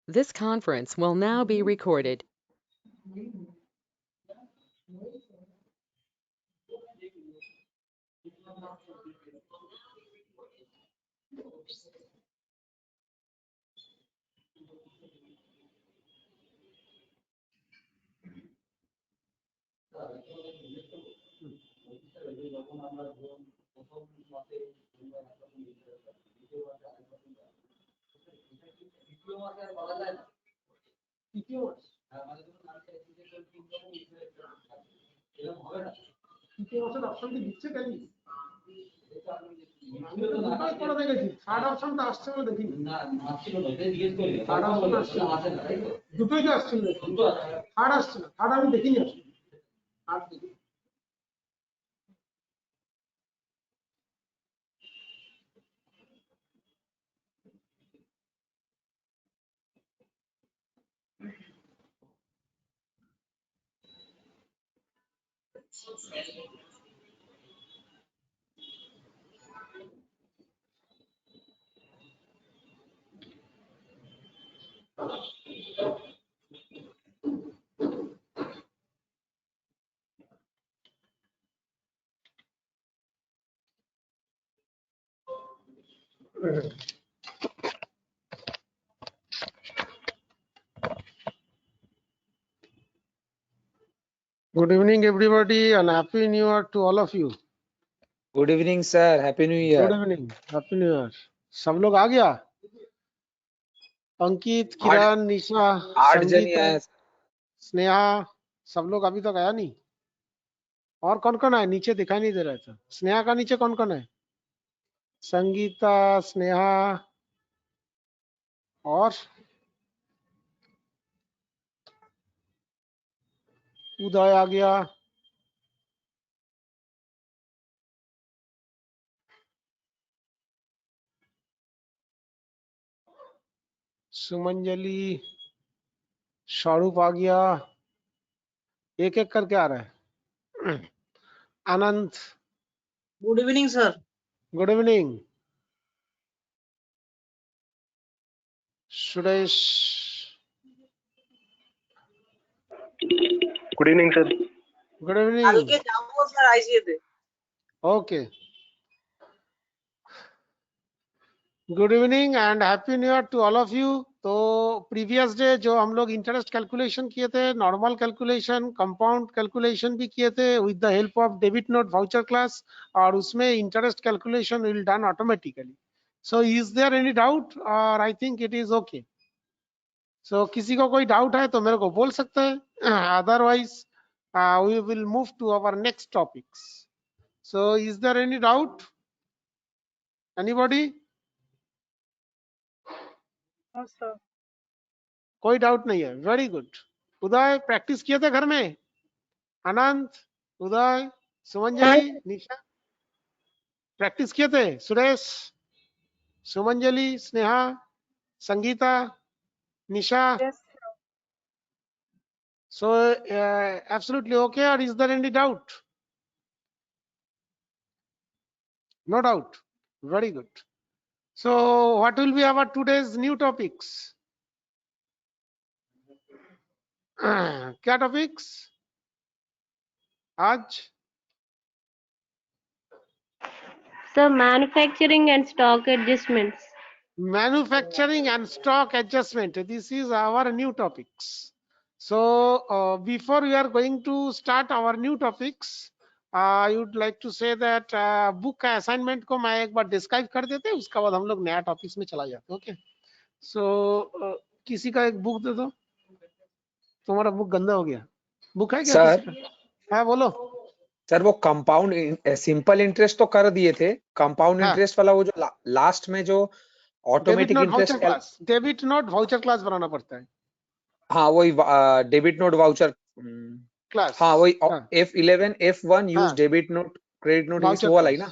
This conference will now be recorded. Third অপশনটা আসছে বলে দেখি না আসছিল ওইটা জিজ্ঞেস করি থার্ড অপশন আসছে না তাই তো দুটোই তো আসছিল দুটো থার্ড আসছে না থার্ড আমি দেখিনি আসলে থার্ড দেখি Good evening, everybody, and happy new year to all of you. Good evening sir, happy new Good year. evening, happy new year. सब लोग आ गया? अंकित, किरण, निशा, 8 जन ही संगीता, आए। स्नेहा, सब लोग अभी तक आया नहीं। और कौन कौन है? नीचे दिखाई नहीं दे रहा था। स्नेहा का नीचे कौन कौन है? संगीता, स्नेहा और उदय आ गया। सुमंजलि, शाहरुख आ गया। एक एक करके आ रहा है। Anant, good evening sir. Good evening. Suresh, good evening sir. Good evening. কালকে যাবো স্যার আইসিএতে। Okay, good evening and happy new year to all of you. तो प्रीवियस डे जो हम लोग इंटरेस्ट कैलकुलेशन किए थे, नॉर्मल कैलकुलेशन, कंपाउंड कैलकुलेशन भी किए थे with the help of debit note voucher class, और उसमें interest calculation will done automatically. So is there any doubt और I think it is okay. So किसी को कोई डाउट है तो मेरे को बोल सकते हैं, otherwise we will move to our next topics. So is there any doubt? Anybody? कोई डाउट नहीं है, वेरी गुड। उदय, प्रैक्टिस किए थे घर में? अनंत, उदय, सुमंजलि, निशा, प्रैक्टिस किए थे? सुरेश, सुमंजलि, स्नेहा, संगीता, निशा? So absolutely okay, or is there any doubt? No doubt. Very good. So what will be our today's new topics? क्या टॉपिक्स आज? So manufacturing and stock adjustments. Manufacturing and stock adjustment. This is our new topics. So before we are going to start our new topics, I would like to say that book का assignment को मैं एक बार describe कर देते हैं, उसके बाद हम लोग नया टॉपिक्स में चला जाते हैं। ओके, सो किसी का एक बुक दे दो। तुम्हारा बुक गंदा हो गया। बुक है क्या सर? किसी का? हाँ बोलो सर वो कंपाउंड सिंपल इंटरेस्ट तो कर दिए थे, कंपाउंड हाँ। इंटरेस्ट वाला वो जो लास्ट में जो automatic interest class, debit note voucher class बनाना पड़ता है। हाँ वही डेबिट नोट वाउचर क्लास, हाँ वही हाँ। F11 F1 यूज हाँ। Debit note credit note voucher वो वाला ही ना?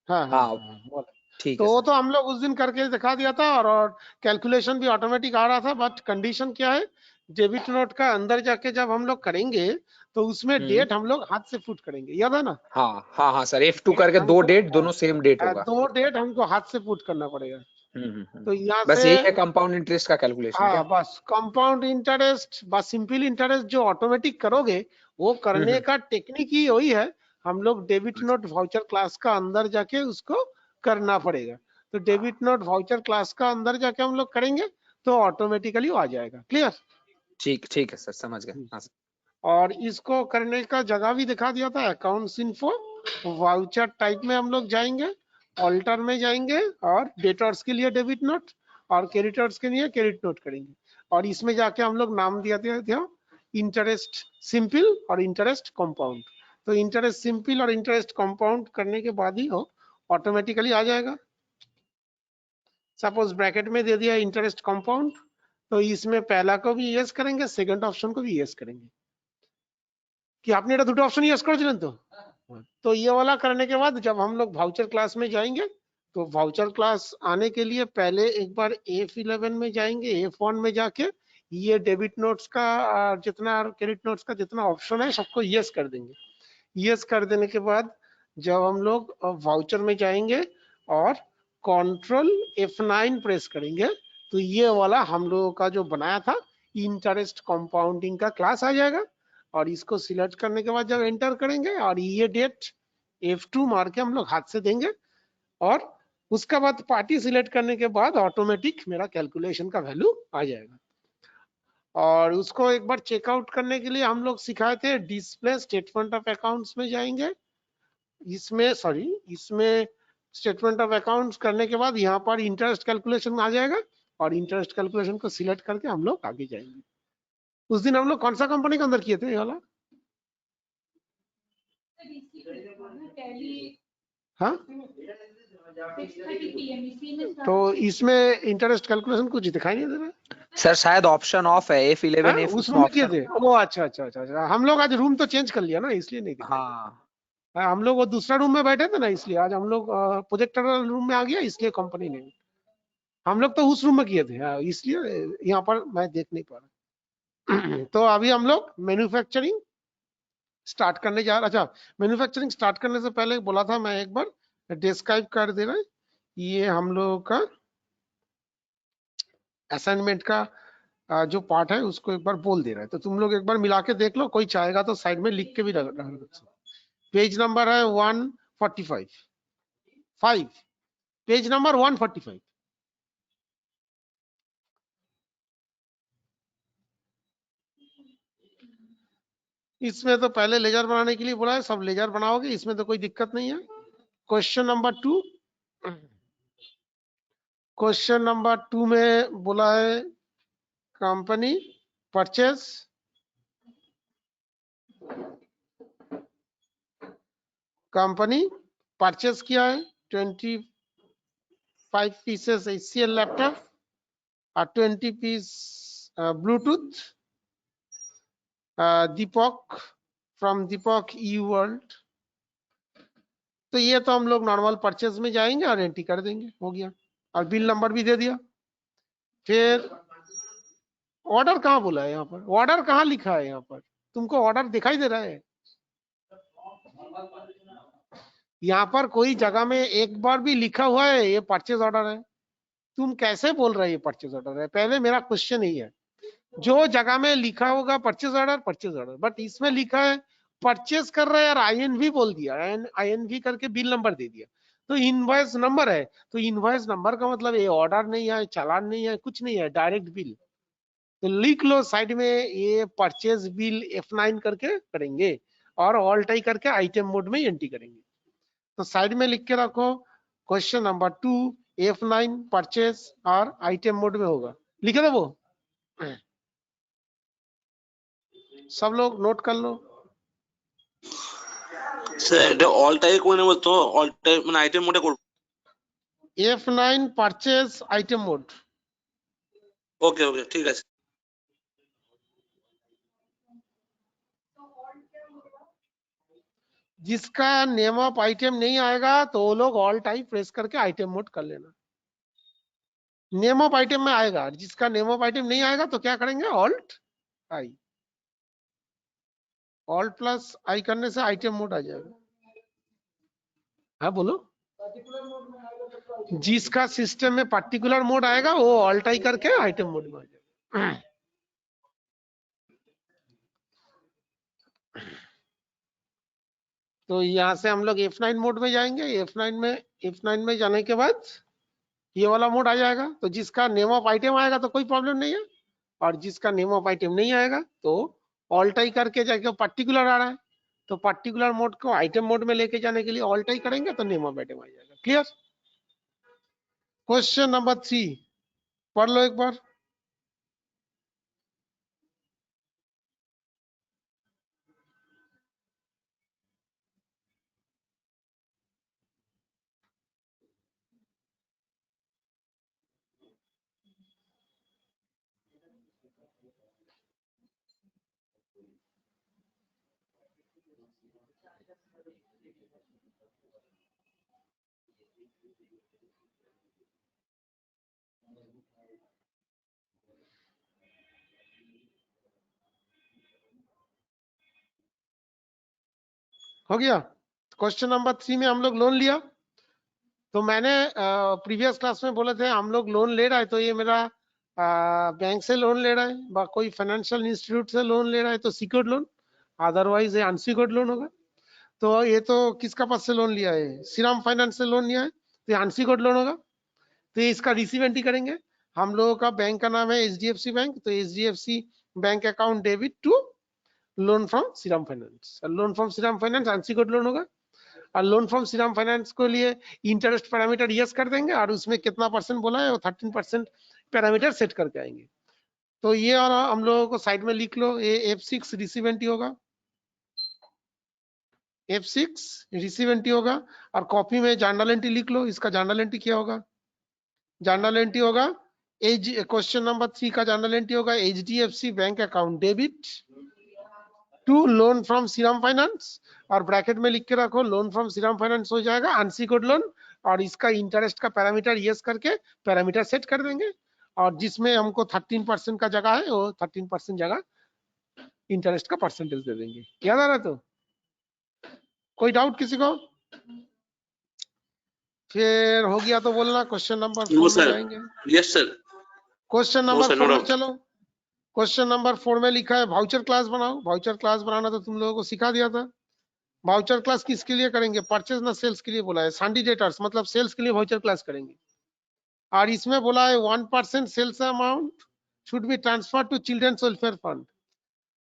हाँ हाँ, हाँ हाँ। ठीक तो है वो सर। तो हम लोग उस दिन करके दिखा दिया था, और कैलकुलेशन भी ऑटोमेटिक आ रहा था, बट कंडीशन क्या है, डेबिट नोट का अंदर जाके जब हम लोग करेंगे तो उसमें डेट हम लोग हाथ से फुट करेंगे, याद है ना? हाँ हाँ हाँ सर, F2 करके दो डेट दोनों सेम डेट होगा। दो डेट हमको हाथ से पुट करना पड़ेगा। तो यहाँ बस से यही है कंपाउंड इंटरेस्ट का कैलकुलेशन क्या? हाँ बस कंपाउंड इंटरेस्ट बस सिंपल इंटरेस्ट जो ऑटोमेटिक करोगे वो करने का टेक्निक ही वही है। हम लोग डेबिट नोट वाउचर क्लास का अंदर जाके उसको करना पड़ेगा। तो डेबिट नोट वाउचर क्लास का अंदर जाके हम लोग करेंगे तो ऑटोमेटिकली आ जाएगा। क्लियर? ठीक है सर, समझ गए। हाँ सर। और इसको करने का जगह भी दिखा दिया था, अकाउंट्स इन्फो वाउचर टाइप में हम लोग जाएंगे, ऑल्टर में जाएंगे और डेटर्स के लिए डेबिट नोट और क्रेडिटर्स के लिए क्रेडिट नोट करेंगे। और इसमें जाके हम लोग नाम दिया था इंटरेस्ट सिंपल और इंटरेस्ट कंपाउंड। तो इंटरेस्ट सिंपल और इंटरेस्ट कंपाउंड करने के बाद ही वो ऑटोमेटिकली आ जाएगा। सपोज ब्रैकेट में दे दिया इंटरेस्ट कंपाउंड, तो इसमें पहला को भी यस करेंगे, सेकंड ऑप्शन को भी यस करेंगे कि आपने এটা দুটো অপশন ইয়েস করেছিলেন तो ये वाला करने के बाद जब हम लोग वाउचर क्लास में जाएंगे तो वाउचर क्लास आने के लिए पहले एक बार F11 में जाएंगे, F1 में जाके ये डेबिट नोट्स का जितना क्रेडिट नोट्स का जितना ऑप्शन है सबको यस कर देंगे। यस कर देने के बाद जब हम लोग वाउचर में जाएंगे और कंट्रोल F9 प्रेस करेंगे तो ये वाला हम लोगों का जो बनाया था इंटरेस्ट कंपाउंडिंग का क्लास आ जाएगा। और इसको सिलेक्ट करने के बाद जब एंटर करेंगे और ये डेट F2 मार के हम लोग हाथ से देंगे और उसका बाद पार्टी सिलेक्ट करने के बाद ऑटोमेटिक मेरा कैलकुलेशन का वैल्यू आ जाएगा। और उसको एक बार चेकआउट करने के लिए हम लोग सिखाए थे डिस्प्ले स्टेटमेंट ऑफ अकाउंट्स में जाएंगे। इसमें स्टेटमेंट ऑफ अकाउंट्स करने के बाद यहाँ पर इंटरेस्ट कैलकुलेशन आ जाएगा और इंटरेस्ट कैलकुलेशन को सिलेक्ट करके हम लोग आगे जाएंगे। उस दिन हम लोग कौन सा कंपनी के अंदर किए थे ये वाला? हाँ तो इसमें इंटरेस्ट कैलकुलेशन कुछ दिखाई नहीं दे रहा है सर, शायद ऑप्शन ऑफ है F11 हाँ? F उस रूम में किए थे। ओ अच्छा, हम लोग आज रूम तो चेंज कर लिया ना इसलिए नहीं दिखा। हाँ हम लोग वो दूसरा रूम में बैठे थे ना इसलिए आज हम लोग प्रोजेक्टर रूम में आ गया इसलिए कंपनी नहीं। हम लोग तो उस रूम में किए थे इसलिए यहाँ पर मैं देख नहीं पा रहा। तो अभी हम लोग मैन्युफैक्चरिंग स्टार्ट करने जा रहा। अच्छा, मैन्युफैक्चरिंग स्टार्ट करने से पहले बोला था मैं एक बार डिस्क्राइब कर दे रहा है। ये हम लोगों का असाइनमेंट का जो पार्ट है उसको एक बार बोल दे रहा है तो तुम लोग एक बार मिला के देख लो, कोई चाहेगा तो साइड में लिख के भी रख सकते। पेज नंबर है 145 पेज नंबर 145। इसमें तो पहले लेजर बनाने के लिए बोला है, सब लेजर बनाओगे, इसमें तो कोई दिक्कत नहीं है। क्वेश्चन नंबर 2, क्वेश्चन नंबर 2 में बोला है कंपनी परचेज किया है 25 पीसेस HCL लैपटॉप और 20 piece Bluetooth Deepak from Deepak e world. तो ये तो हम लोग नॉर्मल परचेज में जाएंगे और एंट्री कर देंगे, हो गया। और बिल नंबर भी दे दिया। फिर ऑर्डर कहाँ बोला है यहाँ पर? ऑर्डर कहाँ लिखा है यहाँ पर? तुमको ऑर्डर दिखाई दे रहा है? यहाँ पर कोई जगह में एक बार भी लिखा हुआ है ये परचेज ऑर्डर है? तुम कैसे बोल रहे हो ये परचेज ऑर्डर है? पहले मेरा क्वेश्चन यही है, जो जगह में लिखा होगा परचेज ऑर्डर, बट इसमें लिखा है परचेज कर रहा है यार, INV बोल दिया, INV करके बिल नंबर दे दिया। तो इनवॉइस नंबर है, तो इनवॉइस नंबर का मतलब ये ऑर्डर नहीं है, चालान नहीं है, कुछ नहीं है, डायरेक्ट बिल। तो लिख लो साइड में ये परचेज बिल F9 करके करेंगे और ऑल्ट आई करके आइटम मोड में एंट्री करेंगे। तो साइड में लिख के रखो क्वेश्चन नंबर 2 F9 परचेज और आइटम मोड में होगा, लिखे दो वो सब लोग नोट कर लो। স্যার এটা অল টাইপ করে নেব তো? অল টাইপ মানে আইটেম মোডে করব। F9 purchase item mode. Okay okay ঠিক আছে। जिसका नेम ऑफ आइटम नहीं आएगा तो वो लोग ऑल टाइप प्रेस करके आइटम मोड कर लेना। नेम ऑफ आइटम में आएगा, जिसका नेम ऑफ आइटम नहीं आएगा तो क्या करेंगे? ऑल्ट आई, ऑल्ट प्लस आई करने से आइटम मोड आ जाएगा। हाँ बोलो। जिसका सिस्टम में पर्टिकुलर मोड आएगा वो ऑल्टाई करके आइटम मोड में आ जाएगा। तो यहाँ से हम लोग F9 मोड में जाएंगे। F9 में जाने के बाद ये वाला मोड आ जाएगा। तो जिसका नेम ऑफ आइटम आएगा तो कोई प्रॉब्लम नहीं है, और जिसका नेम ऑफ आइटम नहीं आएगा तो ऑल्टाई करके जाके पर्टिकुलर आ रहा है तो पर्टिकुलर मोड को आइटम मोड में लेके जाने के लिए ऑल्टाई करेंगे तो नेम ऑफ आइटम आ जाएगा। क्लियर? क्वेश्चन नंबर 3 पढ़ लो एक बार। हो गया? क्वेश्चन नंबर 3 में हम लोग लोन लिया। तो मैंने प्रीवियस क्लास में बोले थे हम लोग लोन ले रहा है तो ये मेरा बैंक से लोन ले रहा है, कोई फाइनेंशियल इंस्टीट्यूट से लोन ले रहा है तो सिक्योर्ड लोन, अदरवाइज ये अनसिक्योर्ड लोन होगा। तो ये तो किसका पास से लोन लिया है? श्रीराम फाइनेंस से लोन लिया है तो ये अनसिक्योर्ड लोन होगा। तो इसका रिसीव एंट्री करेंगे। हम लोगों का बैंक का नाम है HDFC बैंक, तो HDFC bank account debit to loan from Shriram Finance. Loan from Shriram Finance unsecured loan होगा, और लोन फ्रॉम श्रीराम फाइनेंस को लिए इंटरेस्ट पैरामीटर यस कर देंगे और उसमें कितना परसेंट बोला है वो 13% पैरामीटर सेट करके आएंगे। तो ये और हम लोगों को साइड में लिख लो, ये F6 रिसीव एंट्री होगा, F6 रिसीव एंट्री होगा। और कॉपी में जर्नल एंट्री लिख लो। इसका जर्नल एंट्री क्या होगा? जर्नल एंट्री होगा क्वेश्चन नंबर 3 का जर्नल एंट्री होगा HDFC bank account debit to loan from Shriram Finance, और ब्रैकेट में लिख के रखो लोन फ्रॉम श्रीराम फाइनेंस हो जाएगा अनसिक्योर्ड लोन, और इसका इंटरेस्ट का पैरामीटर यस करके पैरामीटर सेट कर देंगे, और जिसमें हमको 13% का जगह है वो 13% जगह इंटरेस्ट का परसेंटेज दे देंगे। याद आ रहा? तो कोई डाउट किसी को? फिर हो गया तो बोलना। क्वेश्चन नंबर 4 में जाएंगे। Yes sir. क्वेश्चन नंबर 4 में चलो। क्वेश्चन नंबर 4 में लिखा है वाउचर क्लास बनाओ। वाउचर क्लास बनाना तो तुम लोगों को सिखा दिया था। वाउचर क्लास किसके लिए करेंगे? परचेज ना सेल्स के लिए बोला है। सैंडी डेटर्स मतलब सेल्स के लिए वाउचर क्लास करेंगे। और इसमें बोला है 1% sales amount should be transfer to children's welfare fund.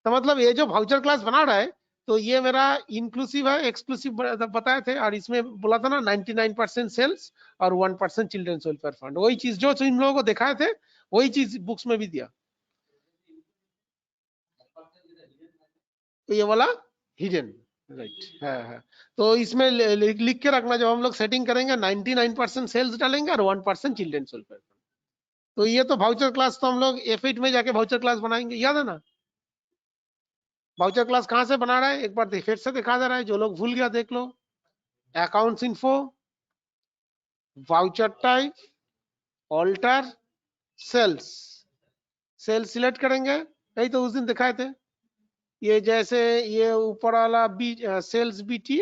तो मतलब ये जो वाउचर क्लास बना रहा है तो ये मेरा इंक्लूसिव है, एक्सक्लूसिव बताए थे, और इसमें बोला था ना 99% सेल्स और 1% चिल्ड्रंस वेलफेयर फंड। वही चीज जो इन लोगों को दिखाए थे वही चीज बुक्स में भी दिया। तो ये वाला हिडन राइट है। तो इसमें लिख के रखना, जब हम लोग सेटिंग करेंगे 99% सेल्स डालेंगे और 1% चिल्ड्रंस वेलफेयर फंड। तो ये तो वाउचर क्लास तो हम लोग F8 में जाके वाउचर क्लास बनाएंगे। याद है ना? वाउचर क्लास कहां से बना रहा है एक बार फिर से दिखा दे रहा है, जो लोग भूल गया देख लो। Accounts info, voucher type, alter, sales. Sales select करेंगे, यही तो उस दिन दिखाए थे। ये जैसे ये ऊपर वाला सेल्स BT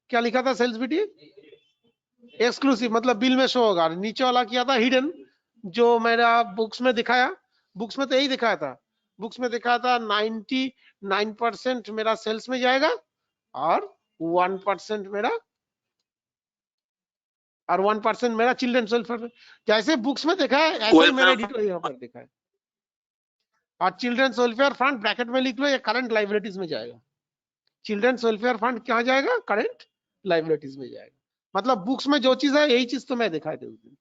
क्या लिखा था? सेल्स BT एक्सक्लूसिव मतलब बिल में शो होगा। नीचे वाला किया था हिडन, जो मेरा बुक्स में दिखाया। बुक्स में तो यही दिखाया था। बुक्स में दिखाया था 99% मेरा सेल्स में जाएगा और 1% मेरा चिल्ड्रंस वेलफेयर। जैसे बुक्स में देखा है ऐसे ही मेरा डिटो यहाँ पर देखा है। और चिल्ड्रंस वेलफेयर फंड ब्रैकेट में लिख लो, ये करंट लाइबिलिटीज में जाएगा। चिल्ड्रंस वेलफेयर फंड क्या जाएगा? करंट लाइबिलिटीज में जाएगा। मतलब बुक्स में जो चीज है यही चीज तो मैं दिखाई दे उस दिन।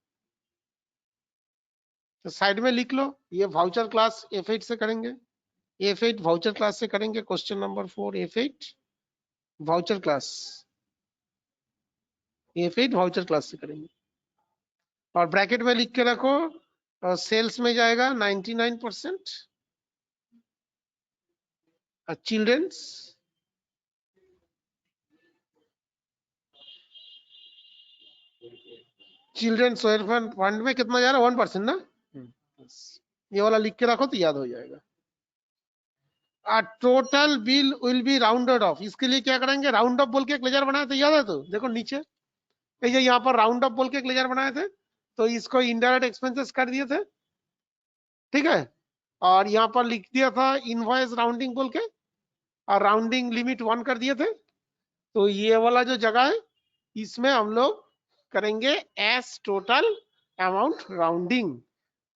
तो साइड में लिख लो, ये वाउचर क्लास F8 से करेंगे। F8 वाउचर क्लास से करेंगे। Question number 4 F8 voucher class, F8 voucher class से करेंगे। और ब्रैकेट में लिख के रखो सेल्स में जाएगा 99%, चिल्ड्रंस वेलफेयर फंड में कितना जा रहा है? 1% ना। ये वाला लिख के रखो तो याद हो जाएगा। Total bill will be rounded off. इसके लिए क्या करेंगे? राउंड ऑफ बोल के एक लेजर बनाया तो याद है? तो देखो नीचे ये यहाँ पर राउंड अप बोल के एक लेजर बनाए थे, तो इसको इनडायरेक्ट एक्सपेंसेस कर दिए थे, ठीक है। और यहाँ पर लिख दिया था इनवॉइस राउंडिंग बोल के, और राउंडिंग लिमिट 1 कर दिए थे। तो ये वाला जो जगह है इसमें हम लोग करेंगे एस टोटल अमाउंट राउंडिंग।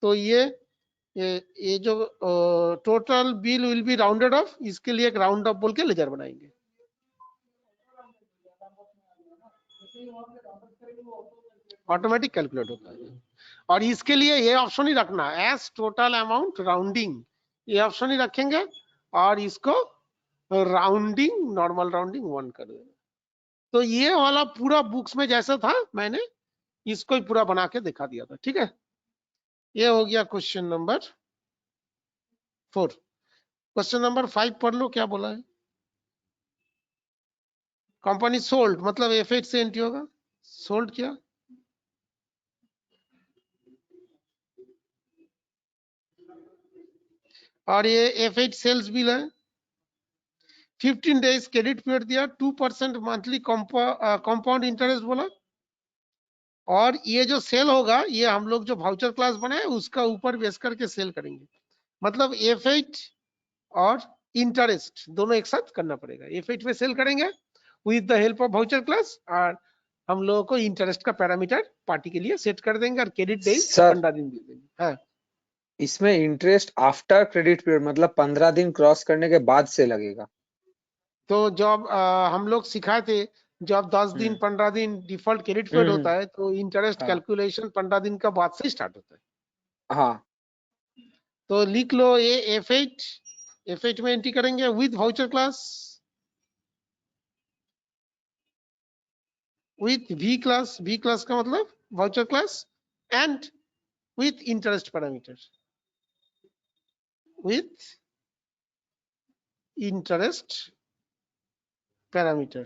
तो ये जो total bill will be rounded off, इसके लिए एक राउंड ऑफ बोल के लेजर बनाएंगे। ऑटोमेटिक कैलकुलेट होता है। और इसके लिए ये ऑप्शन ही रखना, एस टोटल अमाउंट राउंडिंग, ये ऑप्शन ही रखेंगे, और इसको राउंडिंग नॉर्मल राउंडिंग 1 कर देना। तो ये वाला पूरा बुक्स में जैसा था मैंने इसको ही पूरा बना के दिखा दिया था, ठीक है। ये हो गया क्वेश्चन नंबर 4। क्वेश्चन नंबर 5 पढ़ लो, क्या बोला है। कंपनी सोल्ड मतलब F8 से एंट्री होगा, सोल्ड किया। और ये F8 सेल्स बिल है, 15 डेज क्रेडिट पीरियड दिया, 2% मंथली कंपाउंड इंटरेस्ट बोला। और ये जो सेल होगा ये हम लोग जो वाउचर क्लास बनाए उसका ऊपर बेस करके सेल करेंगे। मतलब F8 और इंटरेस्ट दोनों एक साथ करना पड़ेगा। F8 में सेल करेंगे with the help of voucher class, और हम लोगों को इंटरेस्ट का पैरामीटर पार्टी के लिए सेट कर देंगे, और क्रेडिट डेज 15 दिन दे देंगे। हाँ, इसमें इंटरेस्ट आफ्टर क्रेडिट पीरियड मतलब 15 दिन क्रॉस करने के बाद से लगेगा। तो जब हम लोग सिखाए थे, जब 10 दिन 15 दिन डिफॉल्ट क्रेडिट पीरियड होता है तो इंटरेस्ट हाँ। कैलकुलेशन 15 दिन का बाद से स्टार्ट होता है। हाँ, तो लिख लो ये F8 में एंट्री करेंगे with voucher class, with V class का मतलब voucher class, and with interest parameter, with interest parameter.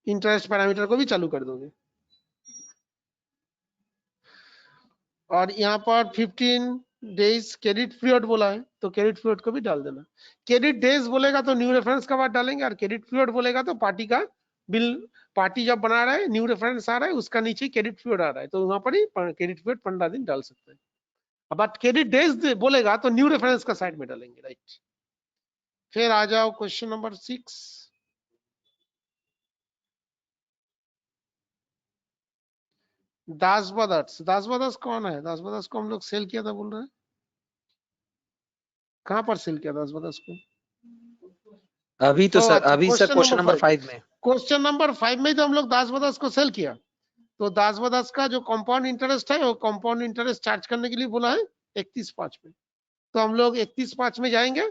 Interest parameter को भी चालू कर दोगे। और यहाँ पर 15 डेज क्रेडिट पीरियड बोला है, तो क्रेडिट पीरियड को भी डाल देना। क्रेडिट डेज बोलेगा तो न्यू रेफरेंस का बाद डालेंगे, और क्रेडिट पीरियड बोलेगा तो पार्टी का बिल, पार्टी जब बना रहा है न्यू रेफरेंस आ रहा है उसका नीचे क्रेडिट पीरियड आ रहा है, तो वहां पर ही क्रेडिट पीरियड 15 दिन डाल सकते हैं। बट क्रेडिट डेज बोलेगा तो न्यू रेफरेंस का साइड में डालेंगे, राइट। फिर आ जाओ क्वेश्चन नंबर 6। दास ब्रदर्स कौन है? दास ब्रदर्स को हम लोग सेल किया था बोल रहे हैं, कहां पर सेल किया दास ब्रदर्स को? अभी तो सर, अच्छा, अभी सर क्वेश्चन नंबर 5 में। क्वेश्चन नंबर 5 में तो हम लोग दास ब्रदर्स को सेल किया। तो दास ब्रदर्स का जो कंपाउंड इंटरेस्ट है वो कंपाउंड इंटरेस्ट चार्ज करने के लिए बोला है 31/5 में। तो हम लोग 31/5 में जाएंगे,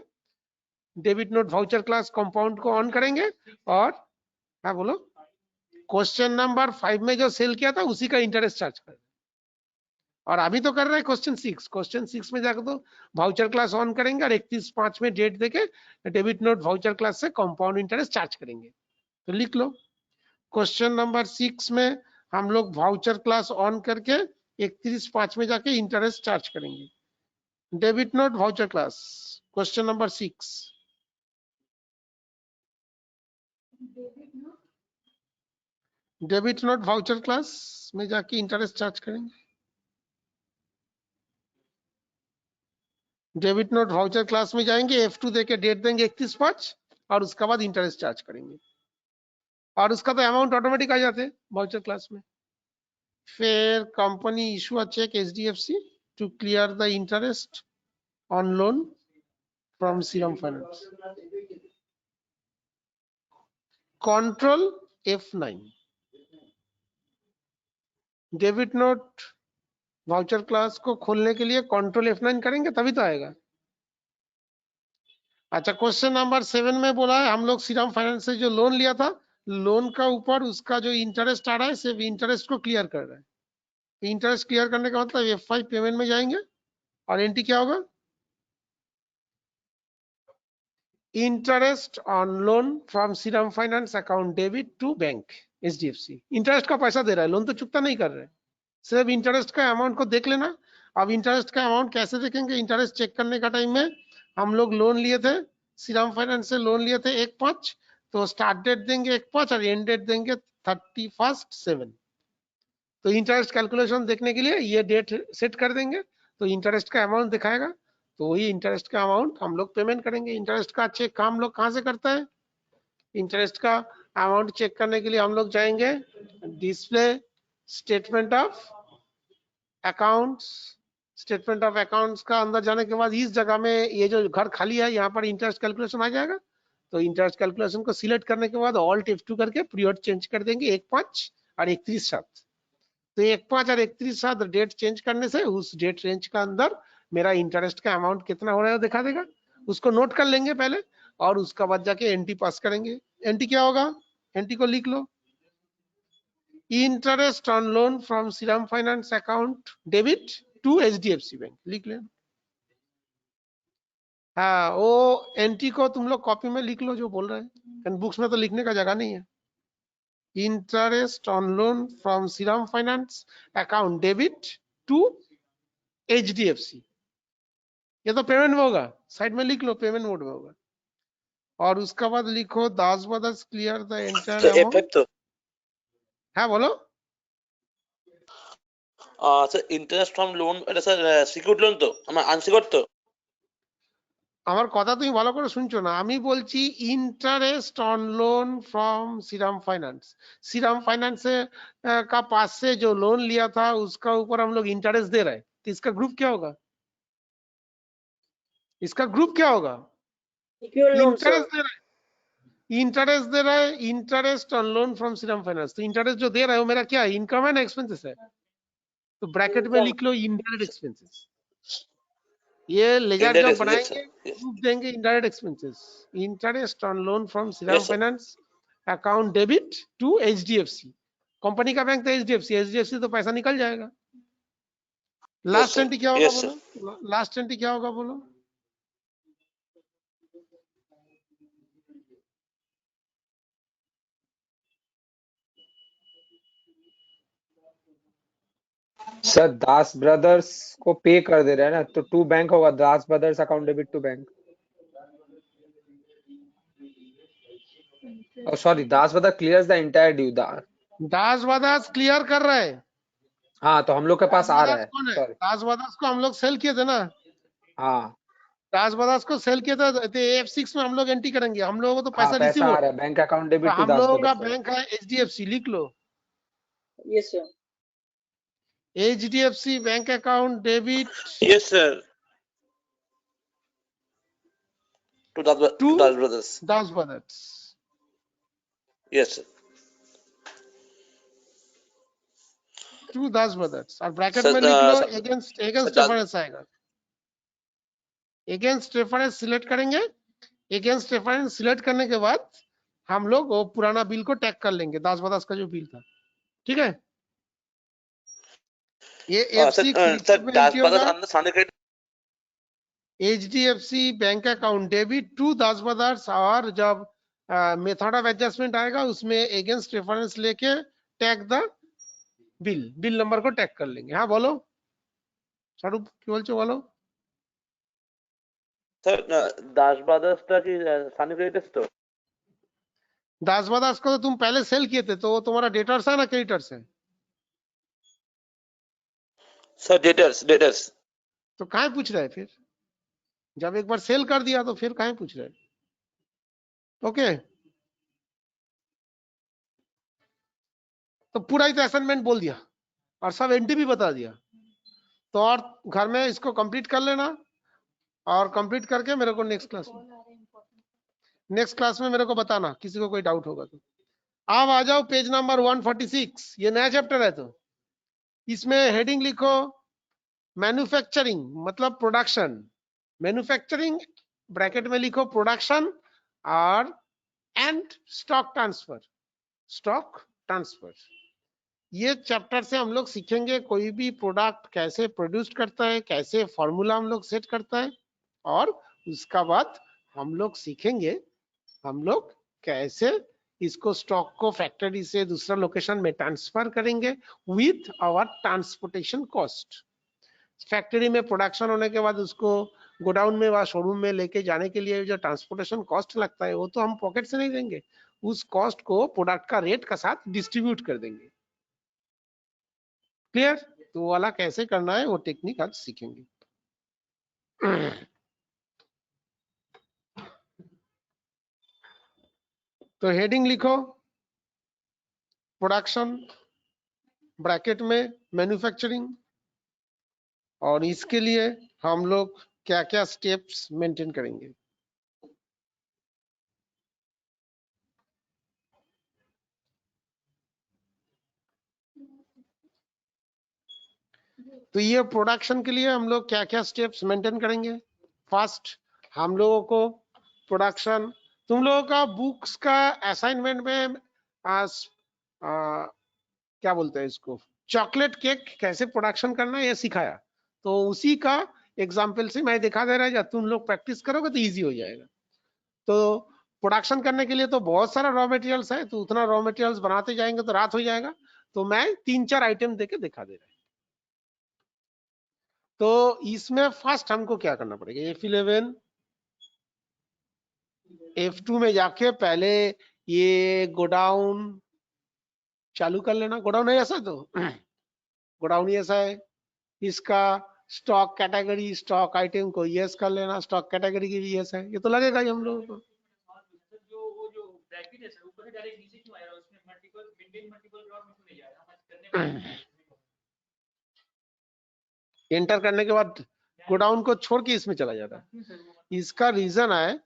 debit note voucher class compound को ऑन करेंगे, और हाँ बोलो, क्वेश्चन नंबर 5 में जो सेल किया था उसी का इंटरेस्ट चार्ज कर। और अभी तो कर रहे हैं क्वेश्चन 6 में जाकर तो वाउचर क्लास ऑन करेंगे, और 31/5 में डेट देके डेबिट नोट वाउचर क्लास से कंपाउंड इंटरेस्ट चार्ज करेंगे। तो लिख लो, क्वेश्चन नंबर 6 में हम लोग वाउचर क्लास ऑन करके 31/5 में जाके इंटरेस्ट चार्ज करेंगे। Debit note voucher class question number 6, debit note voucher class में जाके इंटरेस्ट चार्ज करेंगे। डेबिट नोट वाउचर क्लास में जाएंगे, F2 देके डेट देंगे 31/5, और उसके बाद इंटरेस्ट चार्ज करेंगे, और उसका तो अमाउंट ऑटोमेटिक आ जाते हैं वाउचर क्लास में। फिर company issue a cheque HDFC to clear the interest on loan from Shriram Finance. Control F9, debit note voucher class को खोलने के लिए कंट्रोल F9 करेंगे तभी तो आएगा। अच्छा, क्वेश्चन नंबर 7 में बोला है हम लोग श्रीराम फाइनेंस से जो लोन लिया था, लोन का ऊपर उसका जो इंटरेस्ट आ रहा है सिर्फ इंटरेस्ट को क्लियर कर रहा है। इंटरेस्ट क्लियर करने का मतलब F5 पेमेंट में जाएंगे, और एंट्री क्या होगा? Interest on loan from Shriram finance account debit to bank HDFC। Interest का पैसा दे रहा है, लोन तो चुकता नहीं कर रहे, सिर्फ इंटरेस्ट का अमाउंट को देख लेना। अब इंटरेस्ट का अमाउंट कैसे देखेंगे? इंटरेस्ट चेक करने का टाइम में हम लोग लोन लिए थे, श्रीराम फाइनेंस से लोन लिए थे 1/5, तो स्टार्ट डेट देंगे 1/5 और एंड डेट देंगे 31/7। तो इंटरेस्ट कैलकुलेशन देखने के लिए ये डेट सेट कर देंगे, तो इंटरेस्ट का अमाउंट दिखाएगा, तो वही इंटरेस्ट का अमाउंट हम लोग पेमेंट करेंगे। इंटरेस्ट का चेक का हम लोग कहाँ से करते हैं? इंटरेस्ट का अमाउंट चेक करने के लिए हम लोग जाएंगे display statement of accounts. Statement of accounts का अंदर जाने के बाद इस जगह में ये जो घर खाली है यहाँ पर इंटरेस्ट कैलकुलेशन आ जाएगा। तो इंटरेस्ट कैलकुलेशन को सिलेक्ट करने के बाद ऑल्ट F2 करके पीरियड चेंज कर देंगे 1/5 और 31/7। तो 1/5 और 31/7 डेट चेंज करने से उस डेट रेंज का अंदर मेरा इंटरेस्ट का अमाउंट कितना हो रहा है दिखा देगा। उसको नोट कर लेंगे पहले और उसका बाद जाके एंट्री पास करेंगे। एंट्री क्या होगा? एंट्री को लिख लो, interest on loan from Shriram finance account debit to HDFC bank, लिख लेना। हाँ, वो एंट्री को तुम लोग कॉपी में लिख लो जो बोल रहे हैं, बुक्स में तो लिखने का जगह नहीं है। Interest on loan from Shriram finance account debit to HDFC, ये तो पेमेंट में होगा, साइड में लिख लो पेमेंट मोड में होगा। और उसका बाद लिखो Das brothers clear the entire amount. तो हाँ बोलो। স্যার ইন্টারেস্ট ফ্রম লোন, এটা স্যার সিকিউরড লোন তো, আমার আনসিকিউরড তো? আমার কথা তুমি ভালো করে শুনছো না, আমি বলছি interest on loan from Shriram finance. Shriram finance का पास से जो लोन लिया था उसका ऊपर हम लोग इंटरेस्ट दे रहे हैं, तो इसका ग्रुप क्या होगा? इसका ग्रुप क्या होगा? Secured loan, sir. इंटरेस्ट दे रहा है, इंटरेस्ट दे रहा है, interest on loan from Shriram finance. तो इंटरेस्ट जो दे रहा है वो मेरा क्या है? इनकम है ना एक्सपेंसेस है? तो ब्रैकेट में लिख लो इनडायरेक्ट एक्सपेंसेस। ये लेजर जब बनाएंगे ग्रुप देंगे indirect expenses. Interest on loan from Shriram finance account debit to HDFC। Company का बैंक तो HDFC तो पैसा निकल जाएगा। लास्ट एंट्री क्या होगा बोलो? लास्ट एंट्री क्या होगा बोलो? सर दास ब्रदर्स को पे कर दे रहे हैं ना, तो टू बैंक होगा, Das brothers account debit to bank. Sorry, Das brother clears the entire due. Das brothers clear कर रहे हैं। हाँ, तो हम लोग के पास आ रहा है। कौन है? सॉरी, दास ब्रदर्स को हम लोग सेल किए थे ना। हाँ दास ब्रदर्स को सेल किया था, तो F6 में हम लोग एंट्री करेंगे। हम लोगों को तो हाँ, पैसा पैसा रिसीव आ हो रहा रहा है, बैंक अकाउंट डेबिट है। टू हम दास लोगों का ब्रदर्स। बैंक है HDFC, लिख लो Yes, sir. HDFC bank account debit Yes, sir. To Das To Brothers. Das Brothers. Yes, sir. To Das Brothers और ब्रैकेट Sir, में लिख लो sir, अगेंस्ट sir, रेफरेंस आएगा। अगेंस्ट रेफरेंस सिलेक्ट करेंगे। अगेंस्ट रेफरेंस सिलेक्ट करने के बाद हम लोग वो पुराना बिल को टैग कर लेंगे, दास ब्रदर्स का जो बिल था। ठीक है, ये sir, F6 sir, में Das एंट्री Brothers होगा। under Sunday Credit. HDFC bank account debit to Das Brothers, और जब मेथड ऑफ एडजस्टमेंट आएगा उसमें अगेंस्ट रेफरेंस लेके टैग द बिल नंबर को टैग कर लेंगे। हाँ बोलो शाहरुख, কি বলছো বলো? Sir, Das Brothers টা কি Sunday Credit তো? दास ब्रदर्स को तो तुम पहले सेल किए थे, तो वो तुम्हारा डेटर्स है ना क्रेडिटर्स है? Sir, debtors. तो काहे पूछ रहे हैं फिर? जब एक बार सेल कर दिया तो फिर काहे पूछ रहे हैं? ओके, तो पूरा ही तो असाइनमेंट बोल दिया और सब एंट्री भी बता दिया। तो और घर में इसको कंप्लीट कर लेना, और कंप्लीट करके मेरे को नेक्स्ट क्लास में मेरे को बताना, किसी को कोई डाउट होगा तो। अब आ जाओ पेज नंबर 146, ये नया चैप्टर है, तो इसमें हेडिंग लिखो मैन्युफैक्चरिंग मतलब प्रोडक्शन। मैन्युफैक्चरिंग ब्रैकेट में लिखो प्रोडक्शन और एंड स्टॉक ट्रांसफर। ये चैप्टर से हम लोग सीखेंगे कोई भी प्रोडक्ट कैसे प्रोड्यूस करता है, कैसे फॉर्मूला हम लोग सेट करता है, और उसका बाद हम लोग सीखेंगे हम लोग कैसे इसको स्टॉक को फैक्ट्री से दूसरा लोकेशन में ट्रांसफर करेंगे with our transportation cost. Factory में प्रोडक्शन होने के बाद उसको गोडाउन में व शोरूम में लेके जाने के लिए जो ट्रांसपोर्टेशन कॉस्ट लगता है वो तो हम पॉकेट से नहीं देंगे, उस कॉस्ट को प्रोडक्ट का रेट का साथ डिस्ट्रीब्यूट कर देंगे। क्लियर? तो वो वाला कैसे करना है वो टेक्निक आज सीखेंगे। तो हेडिंग लिखो, प्रोडक्शन ब्रैकेट में मैन्युफैक्चरिंग, और इसके लिए हम लोग क्या क्या स्टेप्स मेंटेन करेंगे। तो ये प्रोडक्शन के लिए हम लोग क्या क्या स्टेप्स मेंटेन करेंगे। फर्स्ट, हम लोगों को प्रोडक्शन, तुम लोगों का बुक्स का असाइनमेंट में क्या बोलते हैं इसको, चॉकलेट केक कैसे प्रोडक्शन करना है ये सिखाया, तो उसी का एग्जाम्पल से मैं दिखा दे रहा है, जब तुम लोग प्रैक्टिस करोगे तो इजी हो जाएगा। तो प्रोडक्शन करने के लिए तो बहुत सारा रॉ मटेरियल्स है, तो उतना रॉ मटेरियल्स बनाते जाएंगे तो रात हो जाएगा, तो मैं 3-4 आइटम देके दिखा दे रहा है। तो इसमें फर्स्ट हमको क्या करना पड़ेगा, F11 F2 में जाके पहले ये गोडाउन चालू कर लेना। गोडाउन है ऐसा, तो गोडाउन ऐसा है, इसका स्टॉक कैटेगरी, स्टॉक आइटम को यस कर लेना, स्टॉक कैटेगरी की भी यस है, ये तो लगेगा ही हम लोगों को। एंटर करने के बाद गोडाउन को छोड़ के इसमें चला जाता है। इसका रीजन है,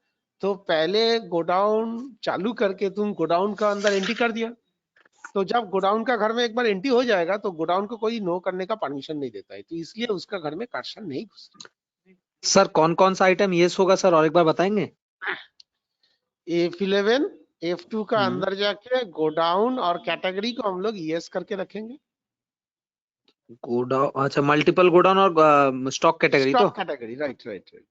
तो पहले गोडाउन चालू करके तुम गोडाउन का अंदर एंट्री कर दिया, तो जब गोडाउन का घर में एक बार एंट्री हो जाएगा तो गोडाउन को कोई नो करने का परमिशन नहीं देता है, तो इसलिए उसका घर में कार्सन नहीं घुसता। सर कौन कौन सा आइटम यस होगा सर, और एक बार बताएंगे। F11 F2 का अंदर जाके गोडाउन और कैटेगरी को हम लोग यस करके रखेंगे। गोडाउन, अच्छा मल्टीपल गोडाउन और स्टॉक कैटेगरी, तो stock category, right right right.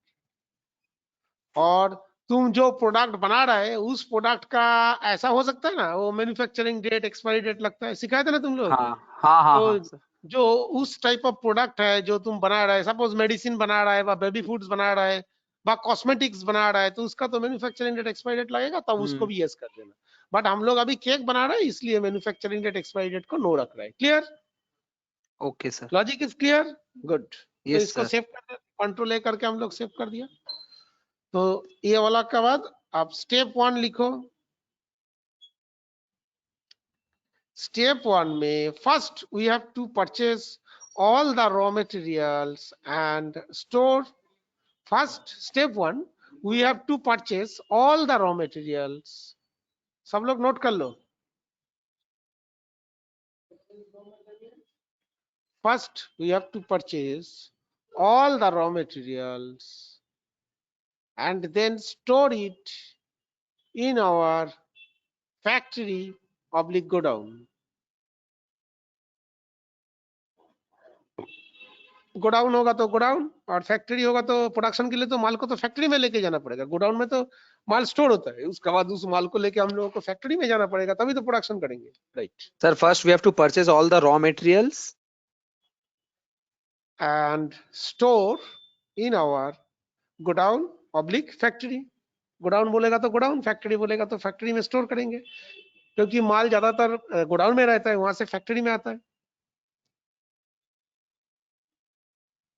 और तुम जो प्रोडक्ट बना रहे हैं उस प्रोडक्ट का ऐसा हो सकता है ना, वो मैन्युफैक्चरिंग डेट, एक्सपायरी डेट लगता है, सिखाए थे ना तुम लोग। हाँ हाँ हाँ हाँ तो सर। जो उस टाइप ऑफ प्रोडक्ट है जो तुम बना रहा है, सपोज मेडिसिन बना रहा है व बेबी फूड्स बना रहा है व कॉस्मेटिक्स बना रहा है, तो उसका तो मैन्युफैक्चरिंग डेट, एक्सपायरी डेट लगेगा, तब उसको भी यस कर देना। बट हम लोग अभी केक बना रहे हैं, इसलिए मैन्युफैक्चरिंग डेट, एक्सपायरी डेट को नो रख रहे हैं। Clear? Okay sir, logic is clear? Good. तो यस इसको सर। सेव कर, कंट्रोल ए करके हम लोग सेव कर दिया। तो ये वाला के बाद आप स्टेप 1 लिखो। स्टेप 1 में first we have to purchase all the raw materials and store. First step 1 we have to purchase all the raw materials. सब लोग नोट कर लो। First we have to purchase all the raw materials and then store it in our factory oblique godown. Godown होगा तो godown, और factory होगा तो production के लिए तो माल को तो फैक्ट्री में लेके जाना पड़ेगा। गोडाउन में तो माल स्टोर होता है, उसके बाद उस माल को लेके हम लोगों को फैक्ट्री में जाना पड़ेगा, तभी तो प्रोडक्शन करेंगे। Right sir, first we have to purchase all the raw materials and store in our godown oblique factory. Godown बोलेगा तो गोडाउन, फैक्ट्री बोलेगा तो फैक्ट्री में स्टोर करेंगे, क्योंकि माल ज्यादातर गोडाउन में रहता है, वहां से फैक्ट्री में आता है।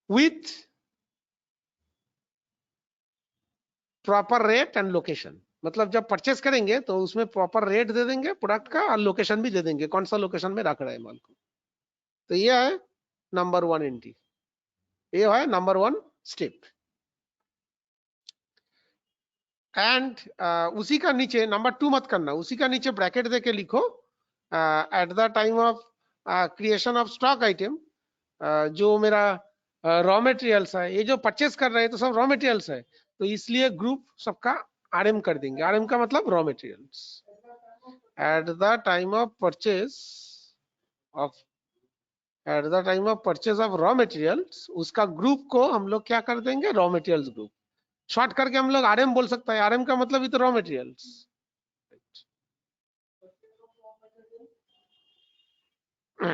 With proper rate and location, मतलब जब परचेस करेंगे तो उसमें प्रॉपर रेट दे देंगे प्रोडक्ट का, और लोकेशन भी दे देंगे, कौन सा लोकेशन में रख रहा है माल को। तो ये है नंबर 1 एंट्री, ये है नंबर 1 स्टेप। एंड उसी का नीचे नंबर 2 मत करना, उसी का नीचे ब्रैकेट देके लिखो eight the time of creation of stock item, जो मेरा रॉ मटेरियल्स है, ये जो परचेस कर रहे हैं तो सब रॉ मटेरियल्स है, तो इसलिए ग्रुप सबका आरएम कर देंगे। आरएम का मतलब raw materials. Eight the time of purchase of raw materials, उसका ग्रुप को हम लोग क्या कर देंगे, रॉ मटेरियल्स ग्रुप। शॉर्ट करके हम लोग आरएम बोल सकता है, आरएम का मतलब ही तो raw materials.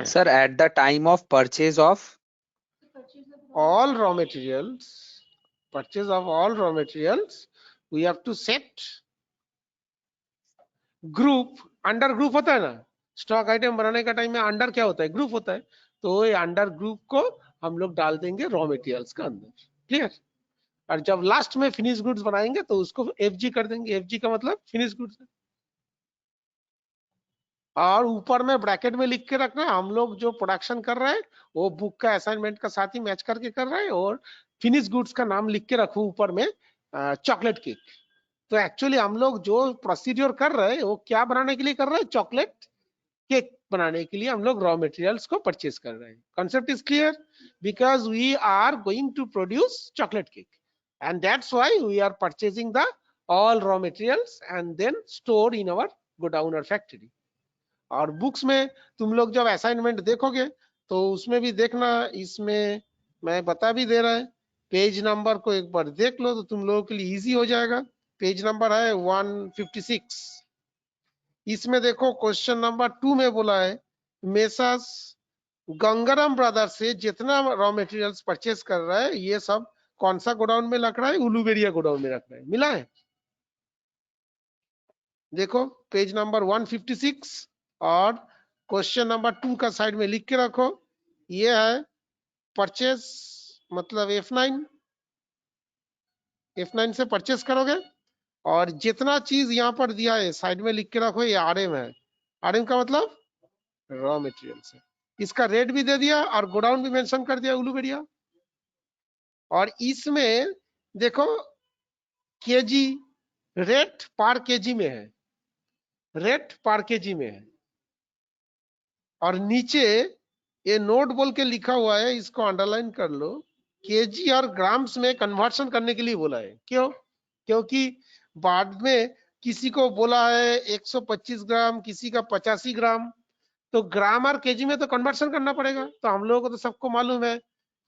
Sir eight the time of purchase of all raw materials purchase of all raw materials, we have to set group. Under group होता है ना, स्टॉक आइटम बनाने का टाइम में अंडर क्या होता है, ग्रुप होता है, तो ये अंडर ग्रुप को हम लोग डाल देंगे रॉ मटेरियल्स का अंदर, क्लियर। और जब लास्ट में फिनिश गुड्स बनाएंगे तो उसको एफजी कर देंगे, एफजी का मतलब फिनिश गुड्स है। और ऊपर में ब्रैकेट में लिख के रखना है, हम लोग जो प्रोडक्शन कर रहे हैं वो बुक का असाइनमेंट का साथ ही मैच करके कर रहे हैं, और फिनिश गुड्स का नाम लिख के रखो ऊपर में चॉकलेट केक। तो एक्चुअली हम लोग जो प्रोसीड्योर कर रहे हैं वो क्या बनाने के लिए कर रहे हैं, चॉकलेट केक बनाने के लिए हम लोग रॉ मटेरियल्स को परचेज कर रहे हैं। Concept is clear, because we are going to produce chocolate cake and that's why we are purchasing the all raw materials and then store in our godown or factory। और books में तुम लोग जब assignment देखोगे तो उसमें भी देखना, इसमें मैं बता भी दे रहा है, पेज नंबर को एक बार देख लो तो तुम लोगों के लिए इजी हो जाएगा। पेज नंबर है 156। इसमें देखो क्वेश्चन नंबर 2 में बोला है मेसर्स गंगाराम ब्रदर्स से जितना रॉ मटेरियल्स परचेज कर रहा है ये सब कौन सा गोडाउन में रख रहा है, उलूबेरिया गोडाउन में रख रहा है, मिला है। देखो पेज नंबर 156 और क्वेश्चन नंबर 2 का साइड में लिख के रखो, ये है परचेज मतलब F9 से परचेज करोगे, और जितना चीज यहाँ पर दिया है साइड में लिख के रखो ये RM है। RM का मतलब रॉ मटेरियल्स है, इसका रेट भी दे दिया और गोडाउन भी मेंशन कर दिया उलूबेरिया। और इसमें देखो केजी रेट पर केजी में है, रेट पर केजी में है, और नीचे ये नोट बोल के लिखा हुआ है, इसको अंडरलाइन कर लो, केजी और ग्राम्स में कन्वर्शन करने के लिए बोला है। क्यों? क्योंकि बाद में किसी को बोला है 125 ग्राम, किसी का 85 ग्राम, तो ग्राम और केजी में तो कन्वर्शन करना पड़ेगा। तो हम लोगों को तो सबको मालूम है